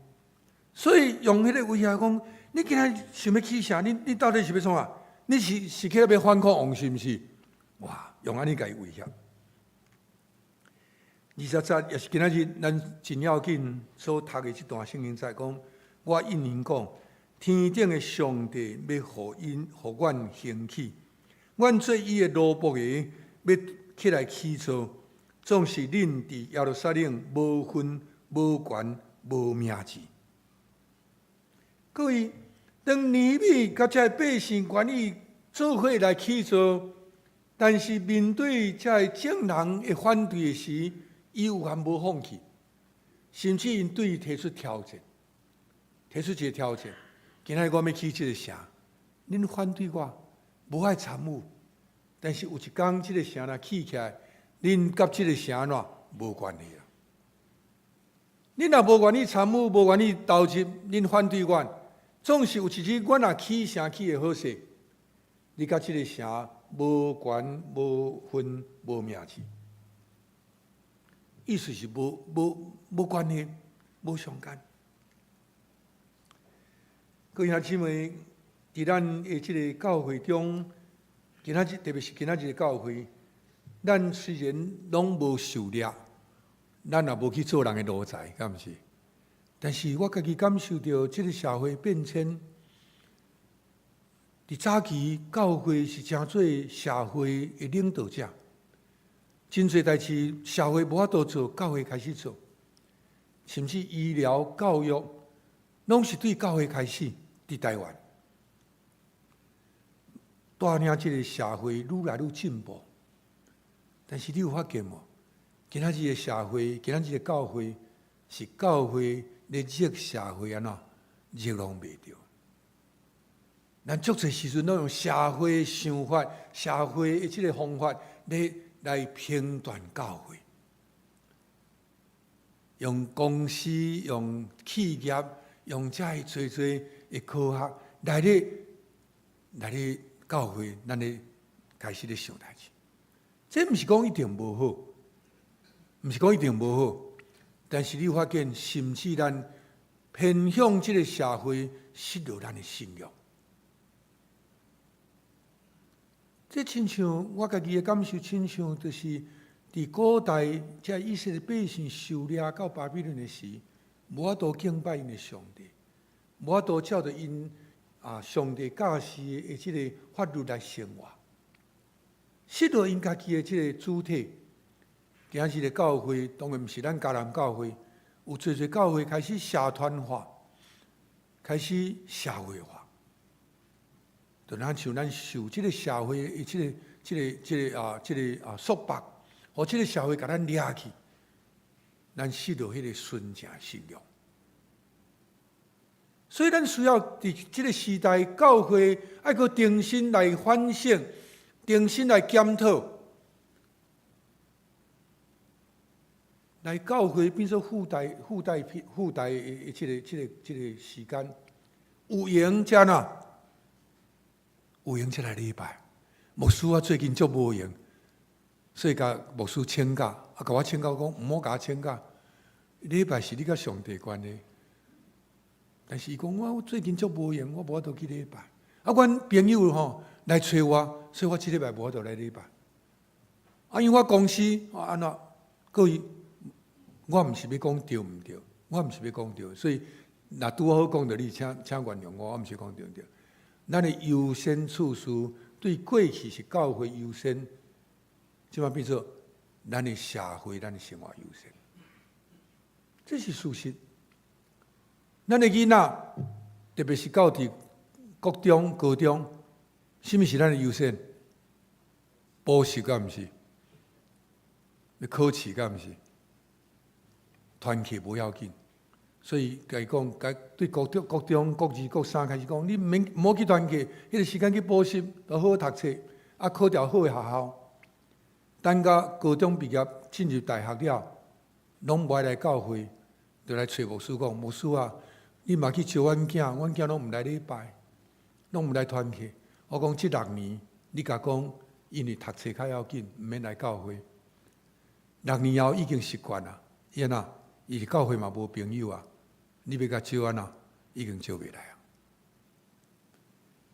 所以用迄个威胁讲，你今仔想要起城，你到底是要创啊？你是起来要反抗王是毋是？哇！用安尼甲伊威胁。20节也是今仔日咱真要紧所读的这段圣经在讲，我应因讲，天顶的上帝要互阮兴起，阮做伊的奴仆的要起来起造，总是恁伫耶路撒冷无分无权无名字。各位，当尼米甲这百姓愿意做伙来起造，但是面对这众人的反对的时，伊有还无放弃，甚至因对伊提出挑战，提出一个挑战。今仔我要起这个城，恁反对我，无爱参与。但是有一天，这个城若起起来，恁甲这个城无关系啦。恁若无愿意参与，无愿意投入，恁反对我，总是有一日，我若起城起会好势，你甲这个城无关、无分、无名字，意思是无关系、无相干。各位兄姊妹，伫咱的即个教会中，特别是今仔日的教会，咱虽然拢无受掠，咱也无去做人的奴才，敢毋是？但是我家己感受到即个社会变迁。伫早期，教会是诚做社会的领导者，真侪代志社会无法度做，教会开始做，甚至医疗、教育，拢是对教会开始。伫台湾，带领即个社会愈来愈进步。但是你有发现无？今仔日的社会，今仔日的教会，是教会咧热社会安怎热拢袂着。咱足侪时阵，拢用社会想法、社会的即个方法来评断教会，用公司、用企业、用遮侪的科学来咧教会，咱咧开始咧想代志。这毋是讲一定无好，毋是讲一定无好，但是你发现，甚至咱偏向即个社会失落咱的信仰。这亲像我家己的感受，亲像就是伫古代，即以色列百姓受掠到巴比伦的时，无法度敬拜因的上帝，无法度照着因上帝教示的即个法律来生活，失落因家己的即个主体。今日的教会当然毋是咱迦南教会，有侪教会开始社团化，开始社会化。就像咱受即个社会的即个束缚，和即个社会甲咱掠去，咱失落迄个纯正信仰。所以咱需要伫即个时代，教会爱去重新来反省，重新来检讨，来教会变做附带的即个时间，有闲才呐。有闲才来礼拜，牧师最近足无闲，所以甲牧师请假，甲我请假讲毋好甲我请假。礼拜是你甲上帝关的，但是伊讲我最近足无闲，我无法度去礼拜。阮朋友来找我，所以我即礼拜无法度来礼拜。因为我公司安怎，各位，我毋是要讲对毋对，我毋是要讲对，所以若拄好讲到你，请原谅我毋是讲对毋对。咱的优先次序对过去是教会优先，即摆变做咱的社会、咱的生活优先，这是事实。咱的囡仔，特别是到伫国中、高中，什么是咱的优先？补习敢毋是？要考试敢毋是？团契无要紧。所以，甲伊讲，对国中、国二、国三开始讲，你毋好去团契，迄个时间去补习，要好好读册，考调好的学校。等到高中毕业进入大学了，拢无爱来教会，就来找牧师讲：牧师啊，你嘛去招阮囝拢毋来礼拜，拢毋来团契。我讲这6年，你甲讲，因为读册较要紧，毋免来教会。6年后已经习惯啦，伊教会嘛无朋友啊。你要甲招安怎？已经招袂来啊！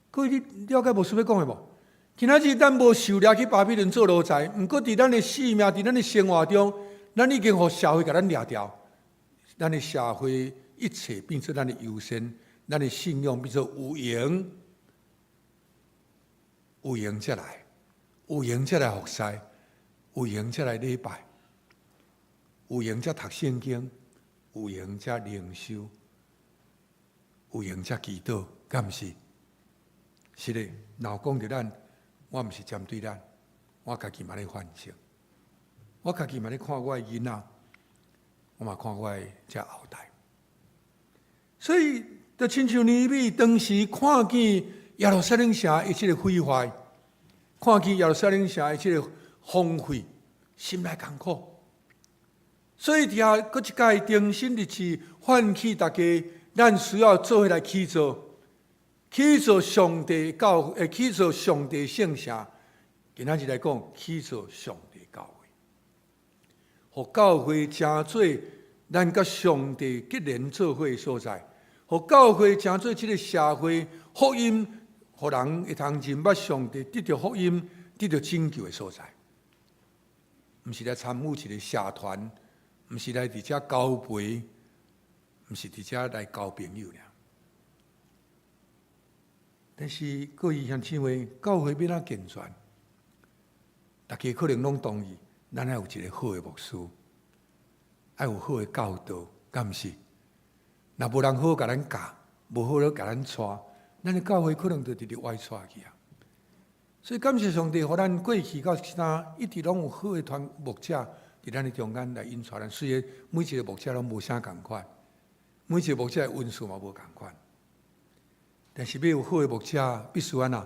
各位，你了解牧师要讲的无？今仔日咱无受掠去巴比伦做奴才，毋过伫咱的生命、伫咱的生活中，咱已经互社会甲咱掠掉。咱的社会一切变成咱的优先，咱的信仰变做有闲，有闲才来，有闲才来服侍，有闲才来礼拜，有闲才读圣经。有闲才灵修，有闲才祈祷，敢毋是？是的，若讲着咱，我毋是针对咱，我家己嘛咧反省，我家己嘛咧看我的囡仔，我嘛看我的这后代。所以，就亲像尼米当时看见耶路撒冷城的这个毁坏，看见耶路撒冷城的这个荒废，心内艰苦。所以，伫下搁一届重新日子，唤起大家，咱需要做伙来起造上帝起造上帝圣城。今仔日来讲，起造上帝教会，互教会成做咱甲上帝结连做伙的所在，互互教会成做即个社会福音，互人会通认捌上帝，得到福音，得到拯救的所在。毋是来参与一个社团，毋是来伫遮交陪，毋是伫遮来交朋友尔。但是各位乡亲们，教会要怎健全？大家可能拢同意，咱要有一个好的牧师，要有好的教导，敢毋是？若无人好甲咱教，无好甲咱带，咱的教会可能就直直歪带去啊。所以感谢上帝，互咱过去到现在一直拢有好的牧者伫咱的中间来引带咱。虽然每一个牧者拢无啥共款，每一个牧者的恩赐嘛无共款，但是要有好的牧者，必须安那，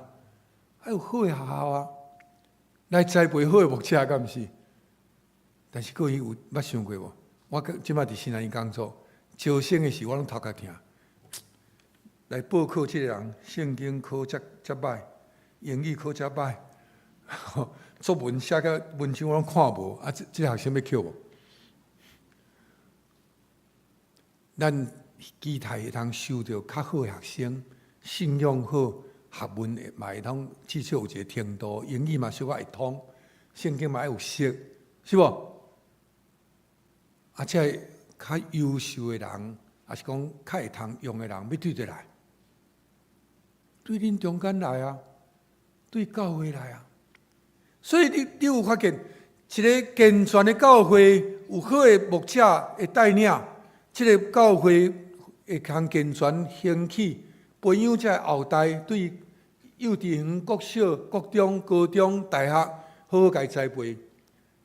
要有好的学校啊，来栽培好的牧者，敢毋是？但是各位有捌想过无？我即摆伫新南医工作，招生的时我拢头壳疼，来报考即个人，圣经考遮歹。英语考遮歹，作文写个文章我拢看无，啊，这学生要扣无？咱期待会通收到较好的学生，信用好，学问嘛会通至少有一个程度，英语嘛小可会通，圣经嘛要有识，是无？啊，这较优秀的人，也是讲较会通用的人，要对来，对恁中间来啊！对教会来啊，所以你有发现，一个健全的教会，有好的牧者的带领，这个教会会通健全兴起，培养这后代对幼稚园、国小、国中、高中、大学好好甲栽培，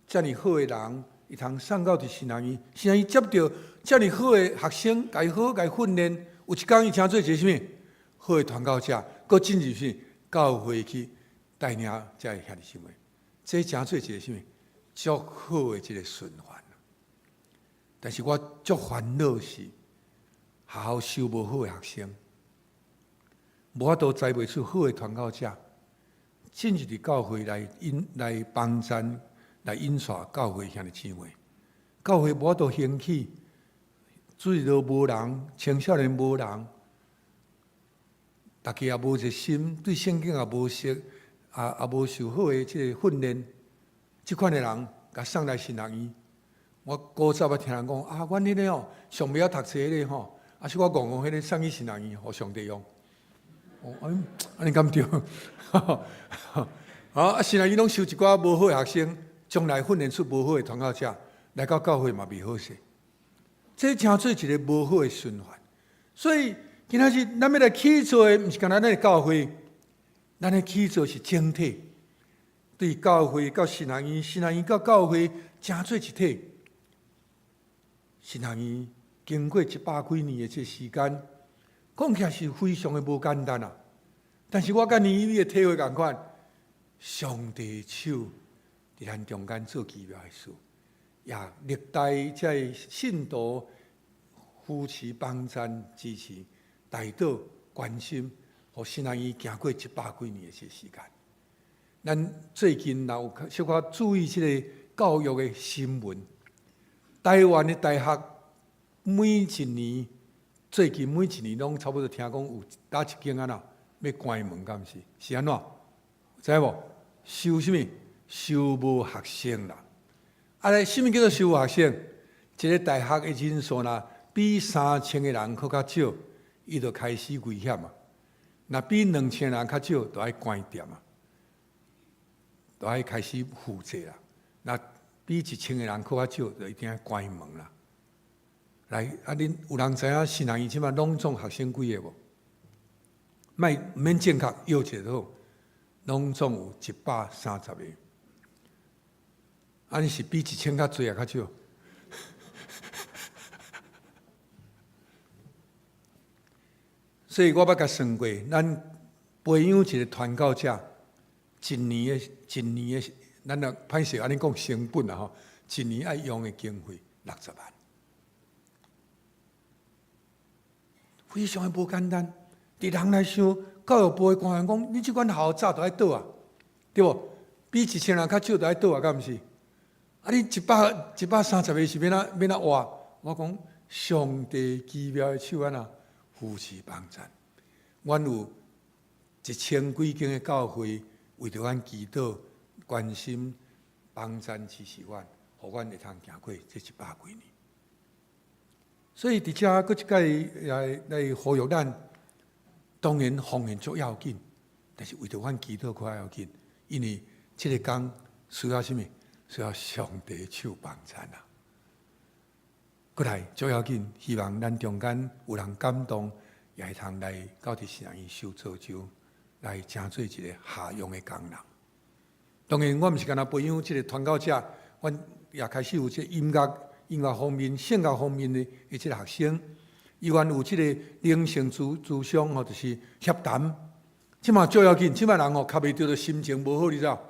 遮尔好的人，会通送到伫新南医，新南医接到遮尔好的学生，甲伊好好甲伊训练，有一天伊请做一个什么好的传教者，搁进入是教会去带领才会遐尼想的，这诚做一个什么足好的一个循环。但是我足烦恼是，学校收无好的学生，无法度栽培出好的传教者，进入伫教会来帮衬、来引带教会遐尼姊妹。教会无法度兴起，水都无人，青少年无人。大家也无一心，对圣经也无识，也无受好的这个训练，这款的人，甲送来新人医。我古早捌听人讲啊，阮迄个吼，上尾要读册迄个吼，啊是我戆戆迄个送去新人医，互上帝用。哦，安尼敢对？啊，新人医拢收一寡无好的学生，将来训练出无好的传教者，来到教会嘛未好势。这诚做一个无好的循环，所以。今仔日，咱要来起做的，毋是干咱的教会，咱的起做是整体。对教会到新南医，新南医到教会，诚做一体。新南医经过100几年的这时间，讲起来是非常的无简单啊。但是我甲你的体会共款，上帝手伫咱中间做奇妙的事，也历代在信徒扶持、帮衬、支持。带到关心，互新南医行过100几年的这时间。咱最近也有小可注意这个教育的新闻。台湾的大学每一年，最近每一年拢差不多听讲有打一间啊啦，要关门，敢是？是安怎？知无？收什么？收无学生啦。啊咧，什么叫做收无学生？一个大学的人数啦，比3000个人较少。伊就开始危险啊！那比2000人较少，就爱关店啊，就爱开始负责啦。那比1000个人较少，就一定要关门啦。来，啊，恁有人知影新南医即摆拢总学生几个无？莫免正确要一下好，拢总有130个。安尼是比1000较侪啊，较少。所以我捌甲算过，咱培养一个传教者，一年的，咱若歹势安尼讲成本啊吼，一年爱用的经费60万，非常的无简单。伫人来想，教育部的官员讲，你即款学校早就爱倒啊，对无？比1000人较少就爱倒啊，敢毋是？啊，你130个是免哪活？我讲上帝奇妙的手安那。扶持帮赞。阮有1000几间的教会为着阮祈祷、关心、帮赞支持阮，互阮会通行过这100几年。所以伫遮佫一届来呼吁咱，当然奉献足要紧，但是为着阮祈祷较要紧，因为这个工需要什么？需要上帝手帮赞啊！过来足要紧，希望咱中间有人感动，也会通来到伫圣院受造就，来成做一个下用的工人。当然，我毋是干那培养即个传教者，阮也开始有即音乐方面、性格方面的即个学生，伊原有即个灵性智商吼，就是协谈。即嘛足要紧，即摆人吼吸袂着，就心情无好，你知道？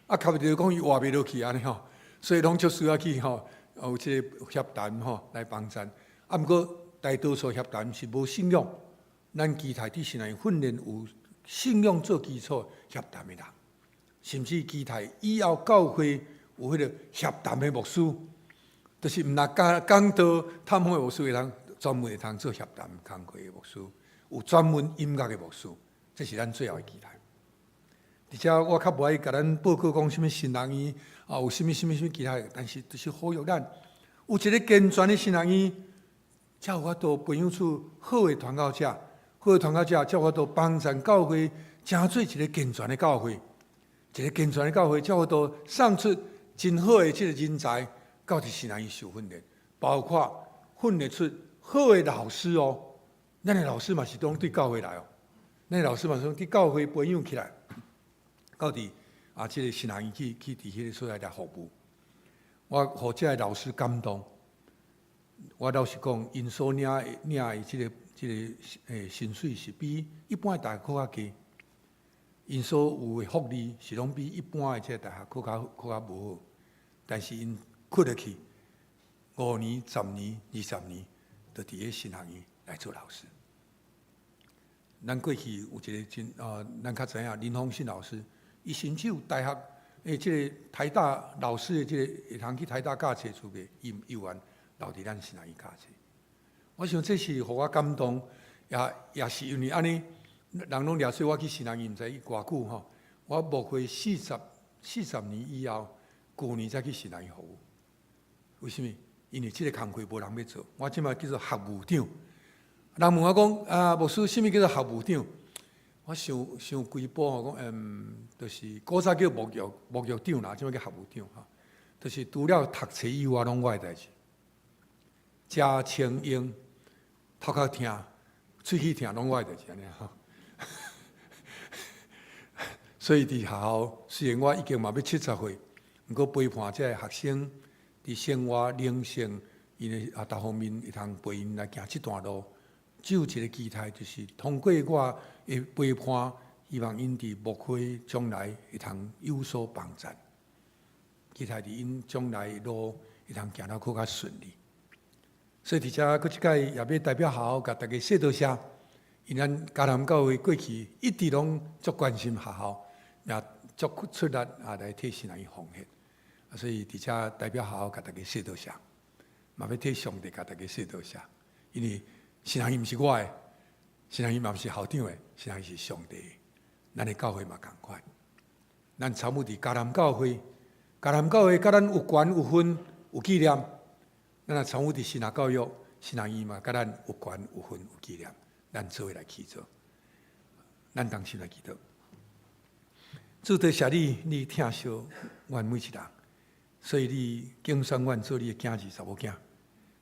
啊，吸袂着讲伊活袂落去安尼吼，所以拢足需要去吼有即个协谈吼来帮衬。啊，毋过大多数协谈是无信仰，咱期待伫神来训练有信仰做基础协谈的人，甚至期待以后教会有迄个协谈的牧师。就是毋若讲道探访的牧师会通专门会通做协谈工课的牧师，有专门音乐的牧师，这是咱最后的期待。而且我较无爱甲咱报告讲什么新人院啊，有什么其他的，但是就是呼吁咱有一个健全的新人院，才有法度培养出好的传教者，好的传教者才有法度帮助教会成做一个健全的教会，一个健全的教会才有法度送出真好的这个人才。到伫新人院受训练，包括训练出好的老师哦。咱的老师嘛是拢对教会来哦，咱的老师嘛是对教会培养起来，到伫这个新人院去伫迄个所在来服务。我互这个老师感动，我老实讲，因所领的这个薪水是比一般的大学更加低，因所有的福利是拢比一般的这个大学更加无好，但是因屈落去5年、10年、20年，就伫个新人院来做老师。咱过去有一个咱较知影林丰信老师，伊甚至有大学即个台大老师的即个会通去台大教册厝嘅伊有缘留伫咱新人院教册。我想这是互我感动，也是因为安尼，人拢了解我去新人院，毋知伊偌久吼，我牧会40年以后，去年才去新人院服务。为什么？因为这个工课无人要做，我即摆叫做学务长。人问我讲牧师，什么叫做学务长？我想规步吼讲，就是古早叫牧育长啦，即摆叫学务长哈，就是除了读册以外，拢我的代志。食穿用，头壳疼，喙齿疼，拢我的代志安尼哈。所以伫学校，虽然我已经嘛要70岁，毋过陪伴这学生。伫生活、灵性，因为各方面会通陪因来行这段路，只有一个期待，就是通过我的陪伴，希望因伫牧会将来会通有所帮助，期待伫因将来的路会通行得更加顺利。所以伫遮佫一届也要代表学校，甲大家说多谢，因咱嘉南教会过去一直拢足关心学校，也足出力来替新人奉献。所以，伫遮代表学校，甲大家说多谢，嘛要替上帝甲大家说多谢，因为新人院毋是我的，新人院嘛毋是校长的，新人院是上帝的，咱的教会嘛同款。咱参与伫嘉南教会，甲咱有权有分有纪念，咱也参与伫新亚教育，新人院嘛甲咱有权有分有纪念，咱做伙来去做，咱同心来祈祷。主多谢你疼惜阮每一人。所以你竞选阮做你的囝儿查某囝，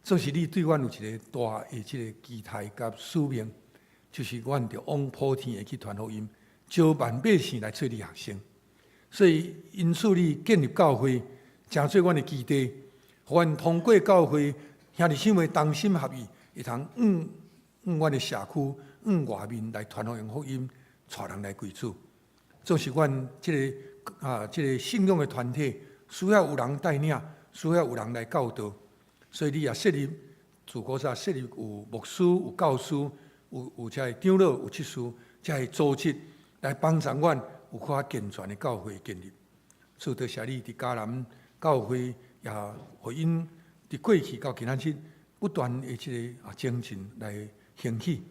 总是你对阮有一个大的这个期待甲使命，就是阮着往普天的去传福音，招万百姓来做你学生。所以因此你建立教会，诚做阮的基地，互阮通过教会，兄弟姊妹同心合意，会通阮的社区，外面来传福音，带人来归主。总是阮这个信仰的团体。需要有人带领，需要有人来教导，所以你也设立自古早设立有牧师、有教师、有这长老、有执事，这些组织来帮助阮有更加健全的教会建立。所以多谢你伫嘉南教会也互因伫过去到今仔日不断的这个精进来兴起，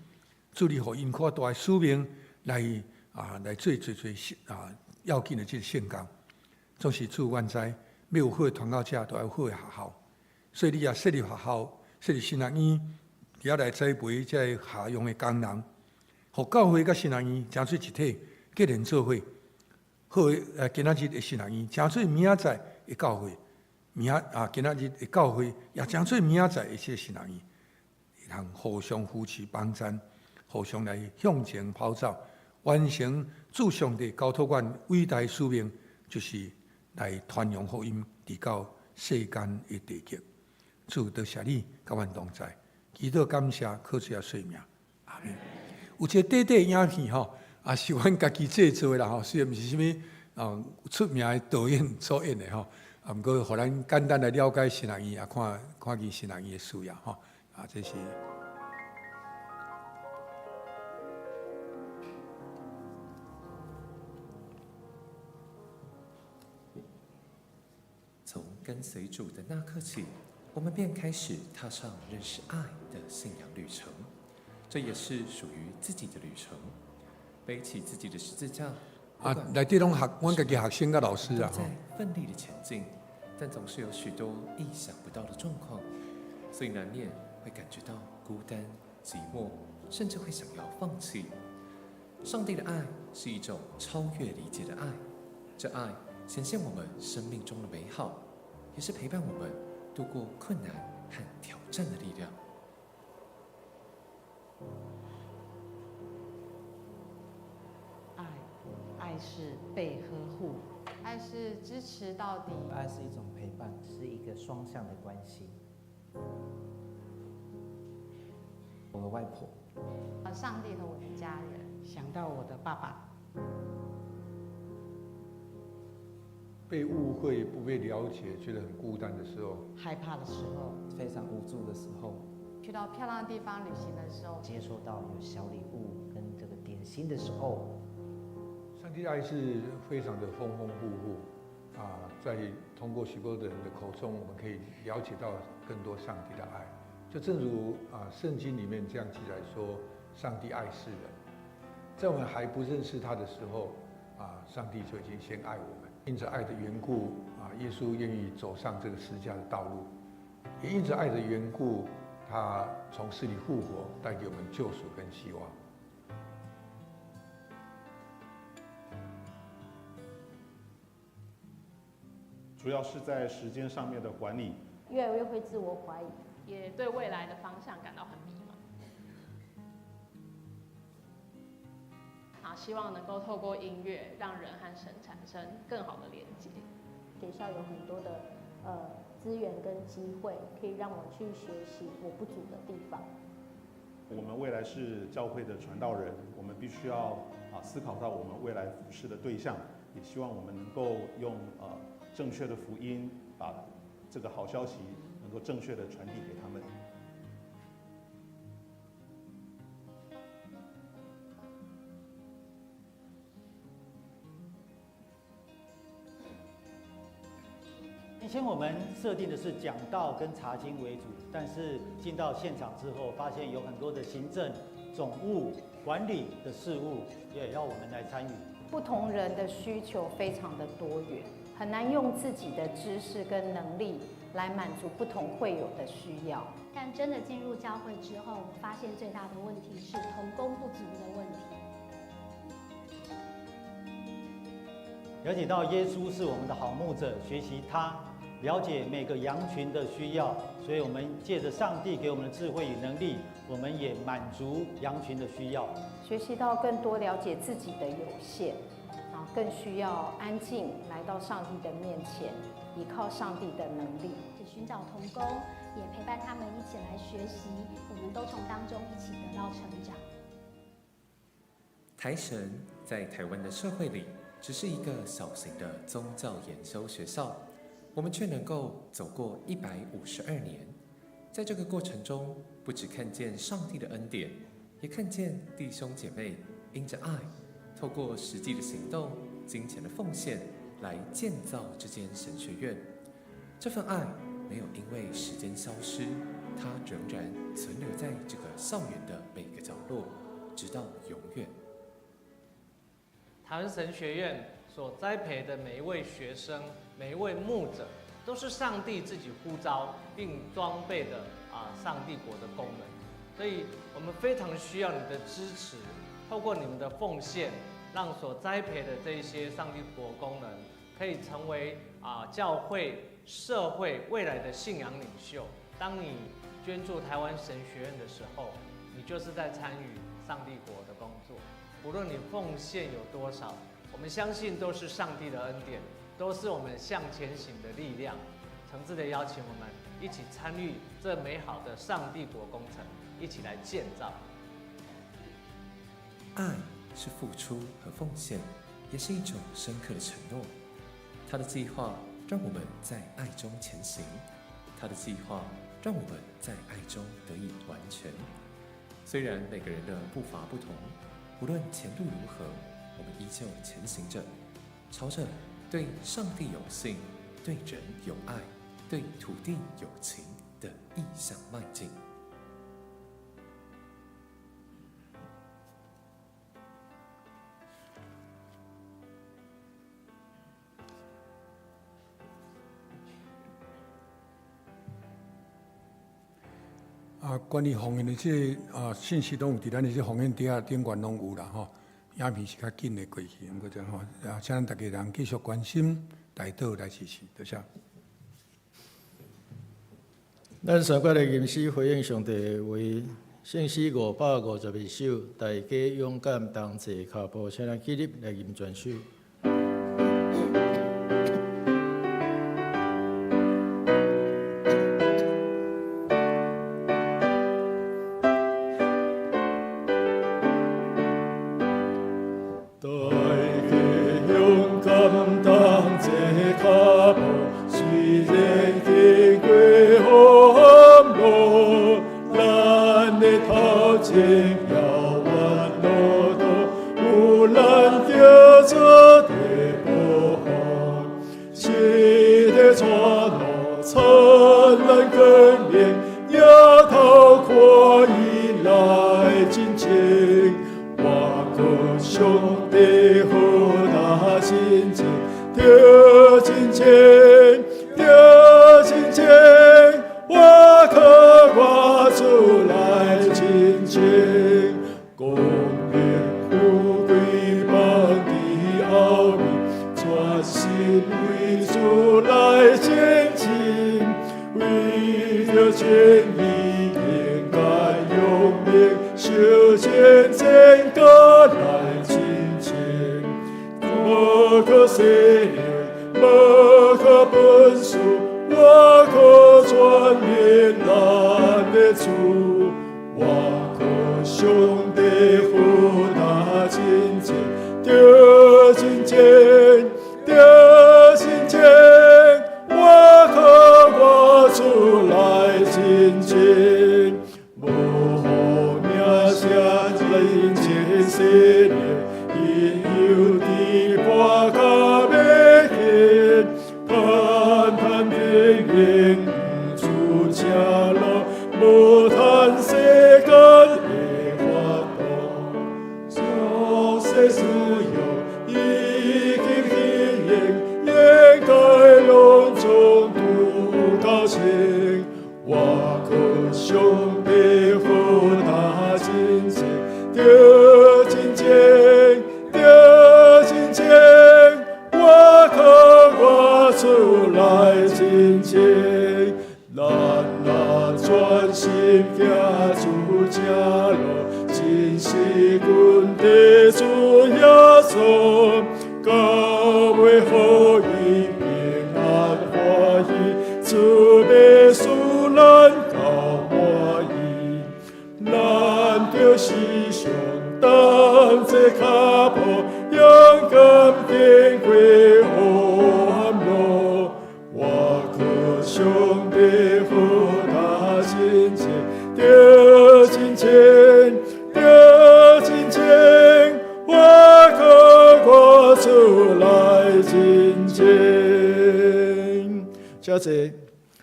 主你互因看大的使命来做要紧的这个圣工。总是主愿知，要有好的传教者，都要有好的学校。所以你也设立学校，设立新学院，也来栽培这下用的工人，互教会甲新学院真做一体，结连做伙。好的，今仔日的新学院，真做明仔载的教会，今仔日的教会也真做明仔载的这新学院，通互相扶持帮衬，互相来向前跑走，完成主上帝交托阮伟大使命，就是来传扬福音，直到世间的地极。主多谢你，甲阮同在，祈祷感谢，靠主耶稣名，阿门。有一个短短影片吼，也是阮家己制作啦吼，虽然毋是啥物出名的导演所演的吼，毋过互咱简单来了解新学院，也看见新学院的需要吼，这是。从跟随主的那刻起，我们便开始踏上认识爱的信仰旅程。这也是属于自己的旅程，背起自己的十字架。内底拢阮家己学生甲老师啊，在奋力的前进，但总是有许多意想不到的状况，所以难免会感觉到孤单、寂寞，甚至会想要放弃。上帝的爱是一种超越理解的爱，这爱显现我们生命中的美好，也是陪伴我们度过困难和挑战的力量。爱是被呵护，爱是支持到底，爱是一种陪伴，是一个双向的关系。我的外婆，上帝和我的家人，想到我的爸爸，被误会、不被了解，觉得很孤单的时候，害怕的时候，非常无助的时候，去到漂亮的地方旅行的时候，接收到有小礼物跟这个点心的时候。上帝的爱是非常的丰丰富富在通过许多的人的口中，我们可以了解到更多上帝的爱。就正如圣经里面这样记载说，上帝爱世人，在我们还不认识他的时候上帝就已经先爱我们。因着爱的缘故耶稣愿意走上这个十字架的道路，也因着爱的缘故，他从死里复活，带给我们救赎跟希望。主要是在时间上面的管理，越来越会自我怀疑，也对未来的方向感到很迷茫。希望能够透过音乐，让人和神产生更好的连接。学校有很多的资源跟机会，可以让我去学习我不足的地方。我们未来是教会的传道人，我们必须要思考到我们未来服事的对象，也希望我们能够用正确的福音，把这个好消息能够正确的传递给他们。以前我们设定的是讲道跟查经为主，但是进到现场之后，发现有很多的行政、总务、管理的事务，也要我们来参与。不同人的需求非常的多元，很难用自己的知识跟能力来满足不同会友的需要。但真的进入教会之后，我发现最大的问题是同工不足的问题。了解到耶稣是我们的好牧者，学习他，了解每个羊群的需要，所以我们借着上帝给我们的智慧与能力，我们也满足羊群的需要。学习到更多了解自己的有限，更需要安静来到上帝的面前，依靠上帝的能力，寻找同工，也陪伴他们一起来学习，我们都从当中一起得到成长。台神在台湾的社会里，只是一个小型的宗教研修学校，我们却能够走过152年。在这个过程中，不只看见上帝的恩典，也看见弟兄姐妹因着爱，透过实际的行动、金钱的奉献，来建造这间神学院。这份爱没有因为时间消失，它仍然存留在这个校园的每个角落，直到永远。台湾神学院所栽培的每一位学生、每一位牧者，都是上帝自己呼召并装备的上帝国的工人。所以我们非常需要你的支持，透过你们的奉献，让所栽培的这一些上帝国工人，可以成为教会、社会未来的信仰领袖。当你捐助台湾神学院的时候，你就是在参与上帝国的工作。无论你奉献有多少，我们相信都是上帝的恩典，都是我们向前行的力量。诚挚的邀请我们一起参与这美好的上帝国工程，一起来建造。爱是付出和奉献，也是一种深刻的承诺。他的计划让我们在爱中前行，他的计划让我们在爱中得以完全。虽然每个人的步伐不同，无论前路如何，我们依旧前行着，朝着对上帝有信、对人有爱、对土地有情的意向迈进。关于奉献的这信息，拢有伫咱的这奉献底下顶管拢有啦吼。影片是较紧的过去，不过就吼，请咱大家人继续关心来祷来支持，多谢。咱三决的吟诗回应上帝为圣诗552首，大家勇敢同齐脚步，请咱起立来吟全首。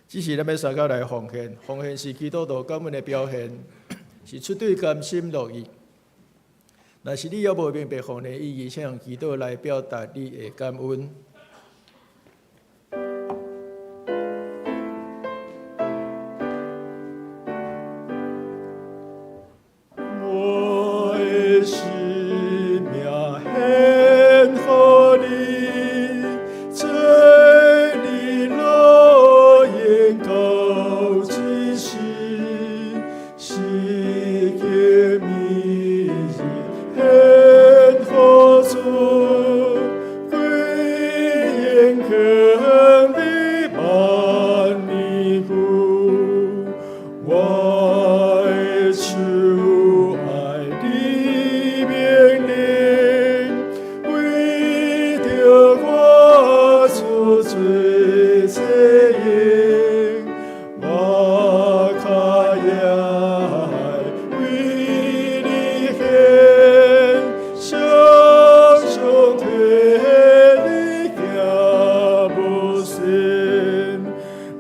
只是咱要三角来奉献，奉献是基督徒感恩的表现，是出于甘心乐意。若是你还无明白奉的意义，请用祈祷来表达你的感恩。我的生命献给你，做你路引导之时，世界名字献给主，归应肯你万年故，我的主爱你命令，为着我做最罪业，我卡也为你献，常常替你行无限，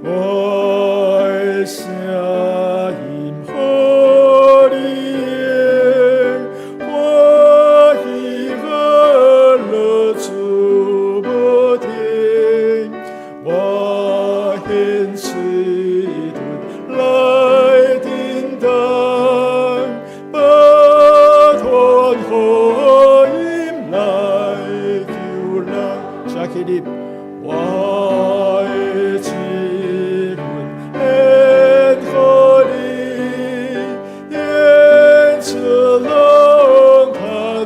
我的声音予你听，欢喜快乐主无停，我献水豚来叮当，不断福音来救人。下起立，我的志愿献给你，演出龙盘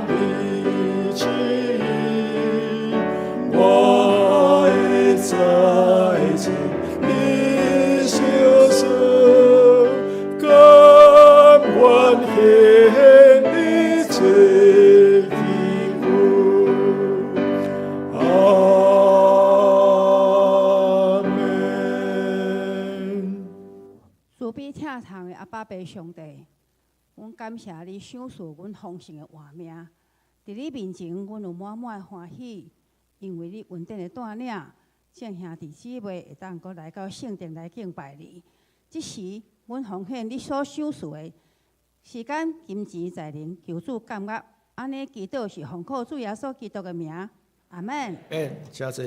的旨意，我的在前你小事，甘愿献你最义务。阿门。慈悲疼痛的阿爸爸上帝，阮感谢你赏赐阮丰盛的活命。伫你面前，阮有满满的欢喜，因为你稳定的带领，正兄弟姊妹会当阁来到圣殿来敬拜你。即时，阮奉献你所赏赐的时间、金钱、财能，求主感觉。安尼祈祷是奉靠主耶稣基督的名，阿门。请坐。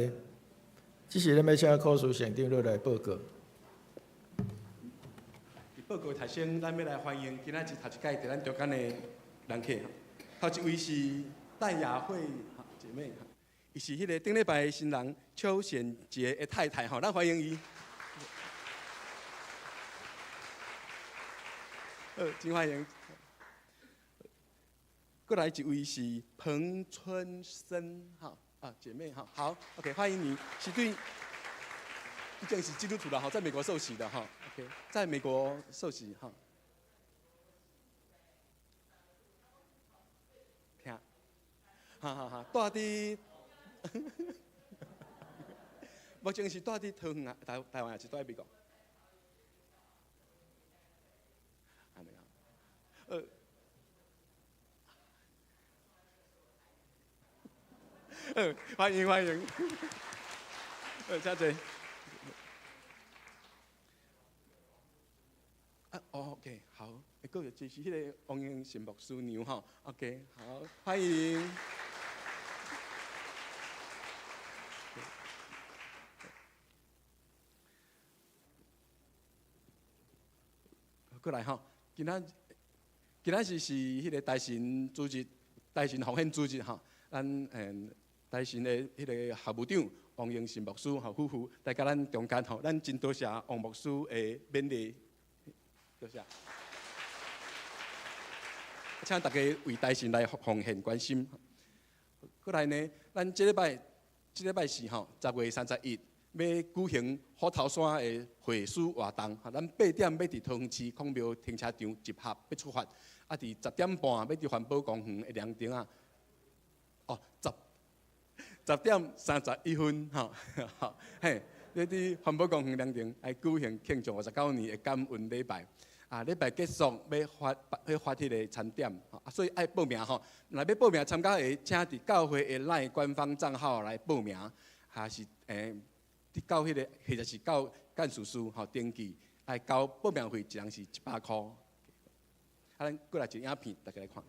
即是咱要请考试县长落来报告。报告台先，咱要来欢迎今仔日头一届伫咱中间的人客。头一位是戴雅慧姐妹，伊是迄个顶礼拜的新人邱显杰的太太，咱欢迎伊。真欢迎。过来一位是彭春生，姐妹好 ，OK， 欢迎你，是对，毕竟是基督徒的在美国受洗的OK， 在美国受洗听，住伫，目前是住伫桃园啊，台湾还是住喺美国？安尼欢迎，谢谢。OK， 好，还有就是迄个王英神牧师娘OK， 好，欢迎。过来今仔日是迄个大神主日，大神奉献主日咱大神的迄个校务长王英神牧师夫妇来甲咱中间咱真多谢王牧师的勉励，多谢。请大家为大神来奉献关心。过来呢，咱这礼拜是10月31日要举行虎头山的会师活动，咱8点要伫桃园市孔庙停车场集合要出发，伫10点半要伫环保公园的凉亭10点31分嘿，要伫环保公园凉亭来举行庆祝59年的感恩礼拜。礼拜结束要发迄个餐点，所以爱报名若要报名参加的，请伫教会的 LINE 官方账号来报名，还是到迄个或者是到干事处登记，来交报名费，一人是100块。咱过来一个影片，大家来看。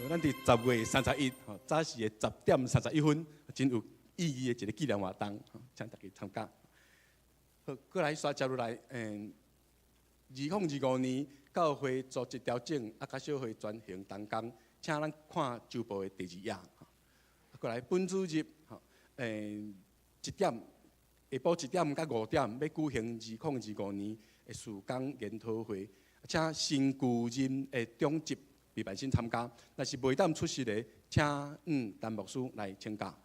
咱伫10月31，早时的10点31分，真有意义的一个纪念活动，请大家参加。好，过来刷接落来，2025年教会组织调整甲小会转型动工，请咱看周报的第2页。过来本主日1点下晡1点到5点要举行2025年的事工研讨会，请新旧任的中级备办生参加。若是袂当出席的，请陈牧师来请假。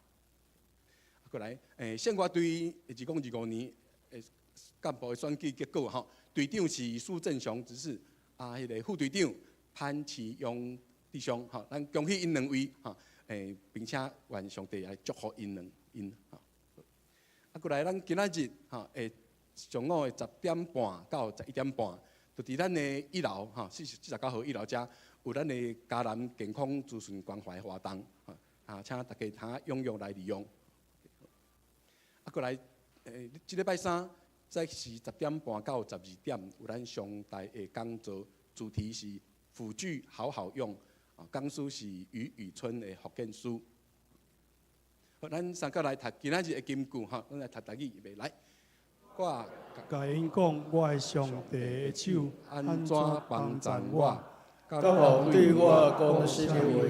过来宪我对2025年干部的选举结果吼，队长是苏正雄执事，迄个副队长潘启勇弟兄，吼，咱恭喜因2位，吼，并且愿上帝来祝福因。过来，咱今仔日，吼，上午的10点半到11点半，就伫咱的1楼，吼，49号1楼遮，有咱的嘉南健康资讯关怀活动，请大家踴跃来利用。过来，这礼拜3。在是10点半到12点，有咱上台的讲座，主题是辅具好好用，讲师是余宇春的福建书。好，咱三个来读今仔日的金句哈，咱来读台语预备来。我甲因讲，我的上帝的手安怎帮助我？甲王对我讲什么话，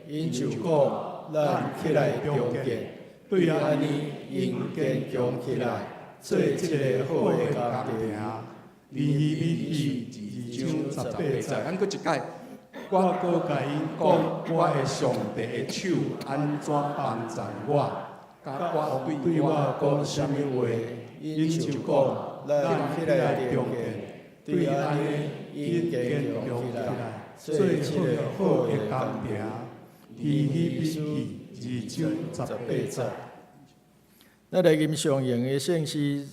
因就讲，咱起来中建，对安尼因坚强起来。做一个好的家庭，米2章18节。咱搁一解，我搁甲因讲，我的上帝的手安怎帮助我？甲我对我讲什么话，因就讲，咱起来中建，对安尼因坚强起来，做一个好的家庭。2章18节。咱来吟上用的圣诗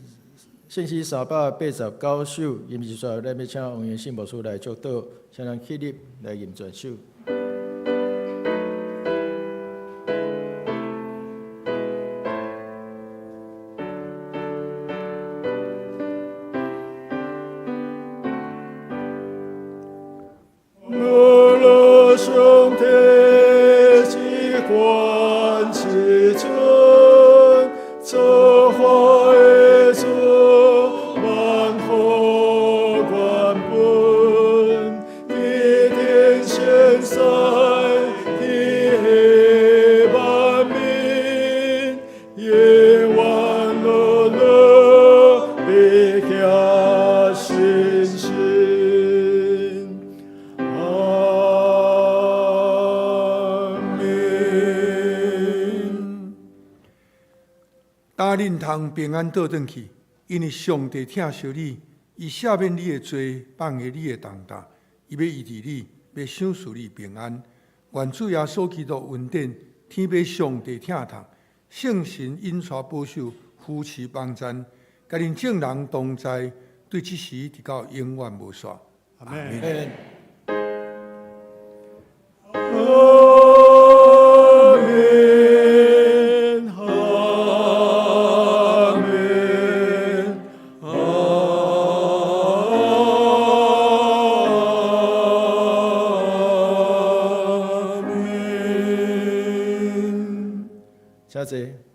389首，吟诗说，咱要请王元信牧师来祝祷，请咱起立来吟全首。上帝之冠之尊。造化的主，万福冠本，一天现在，地下万民，夜晚乐乐，悲下信心。打恁通平安倒转去，因为上帝疼惜你，伊赦免你的罪，放下你的重担，伊要医治你，要赏赐你平安。愿主耶稣基督恩典，天父上帝疼痛，圣神引带保守，扶持帮赞，甲恁众人同在，对这时直到永远无煞。阿门。谢谢。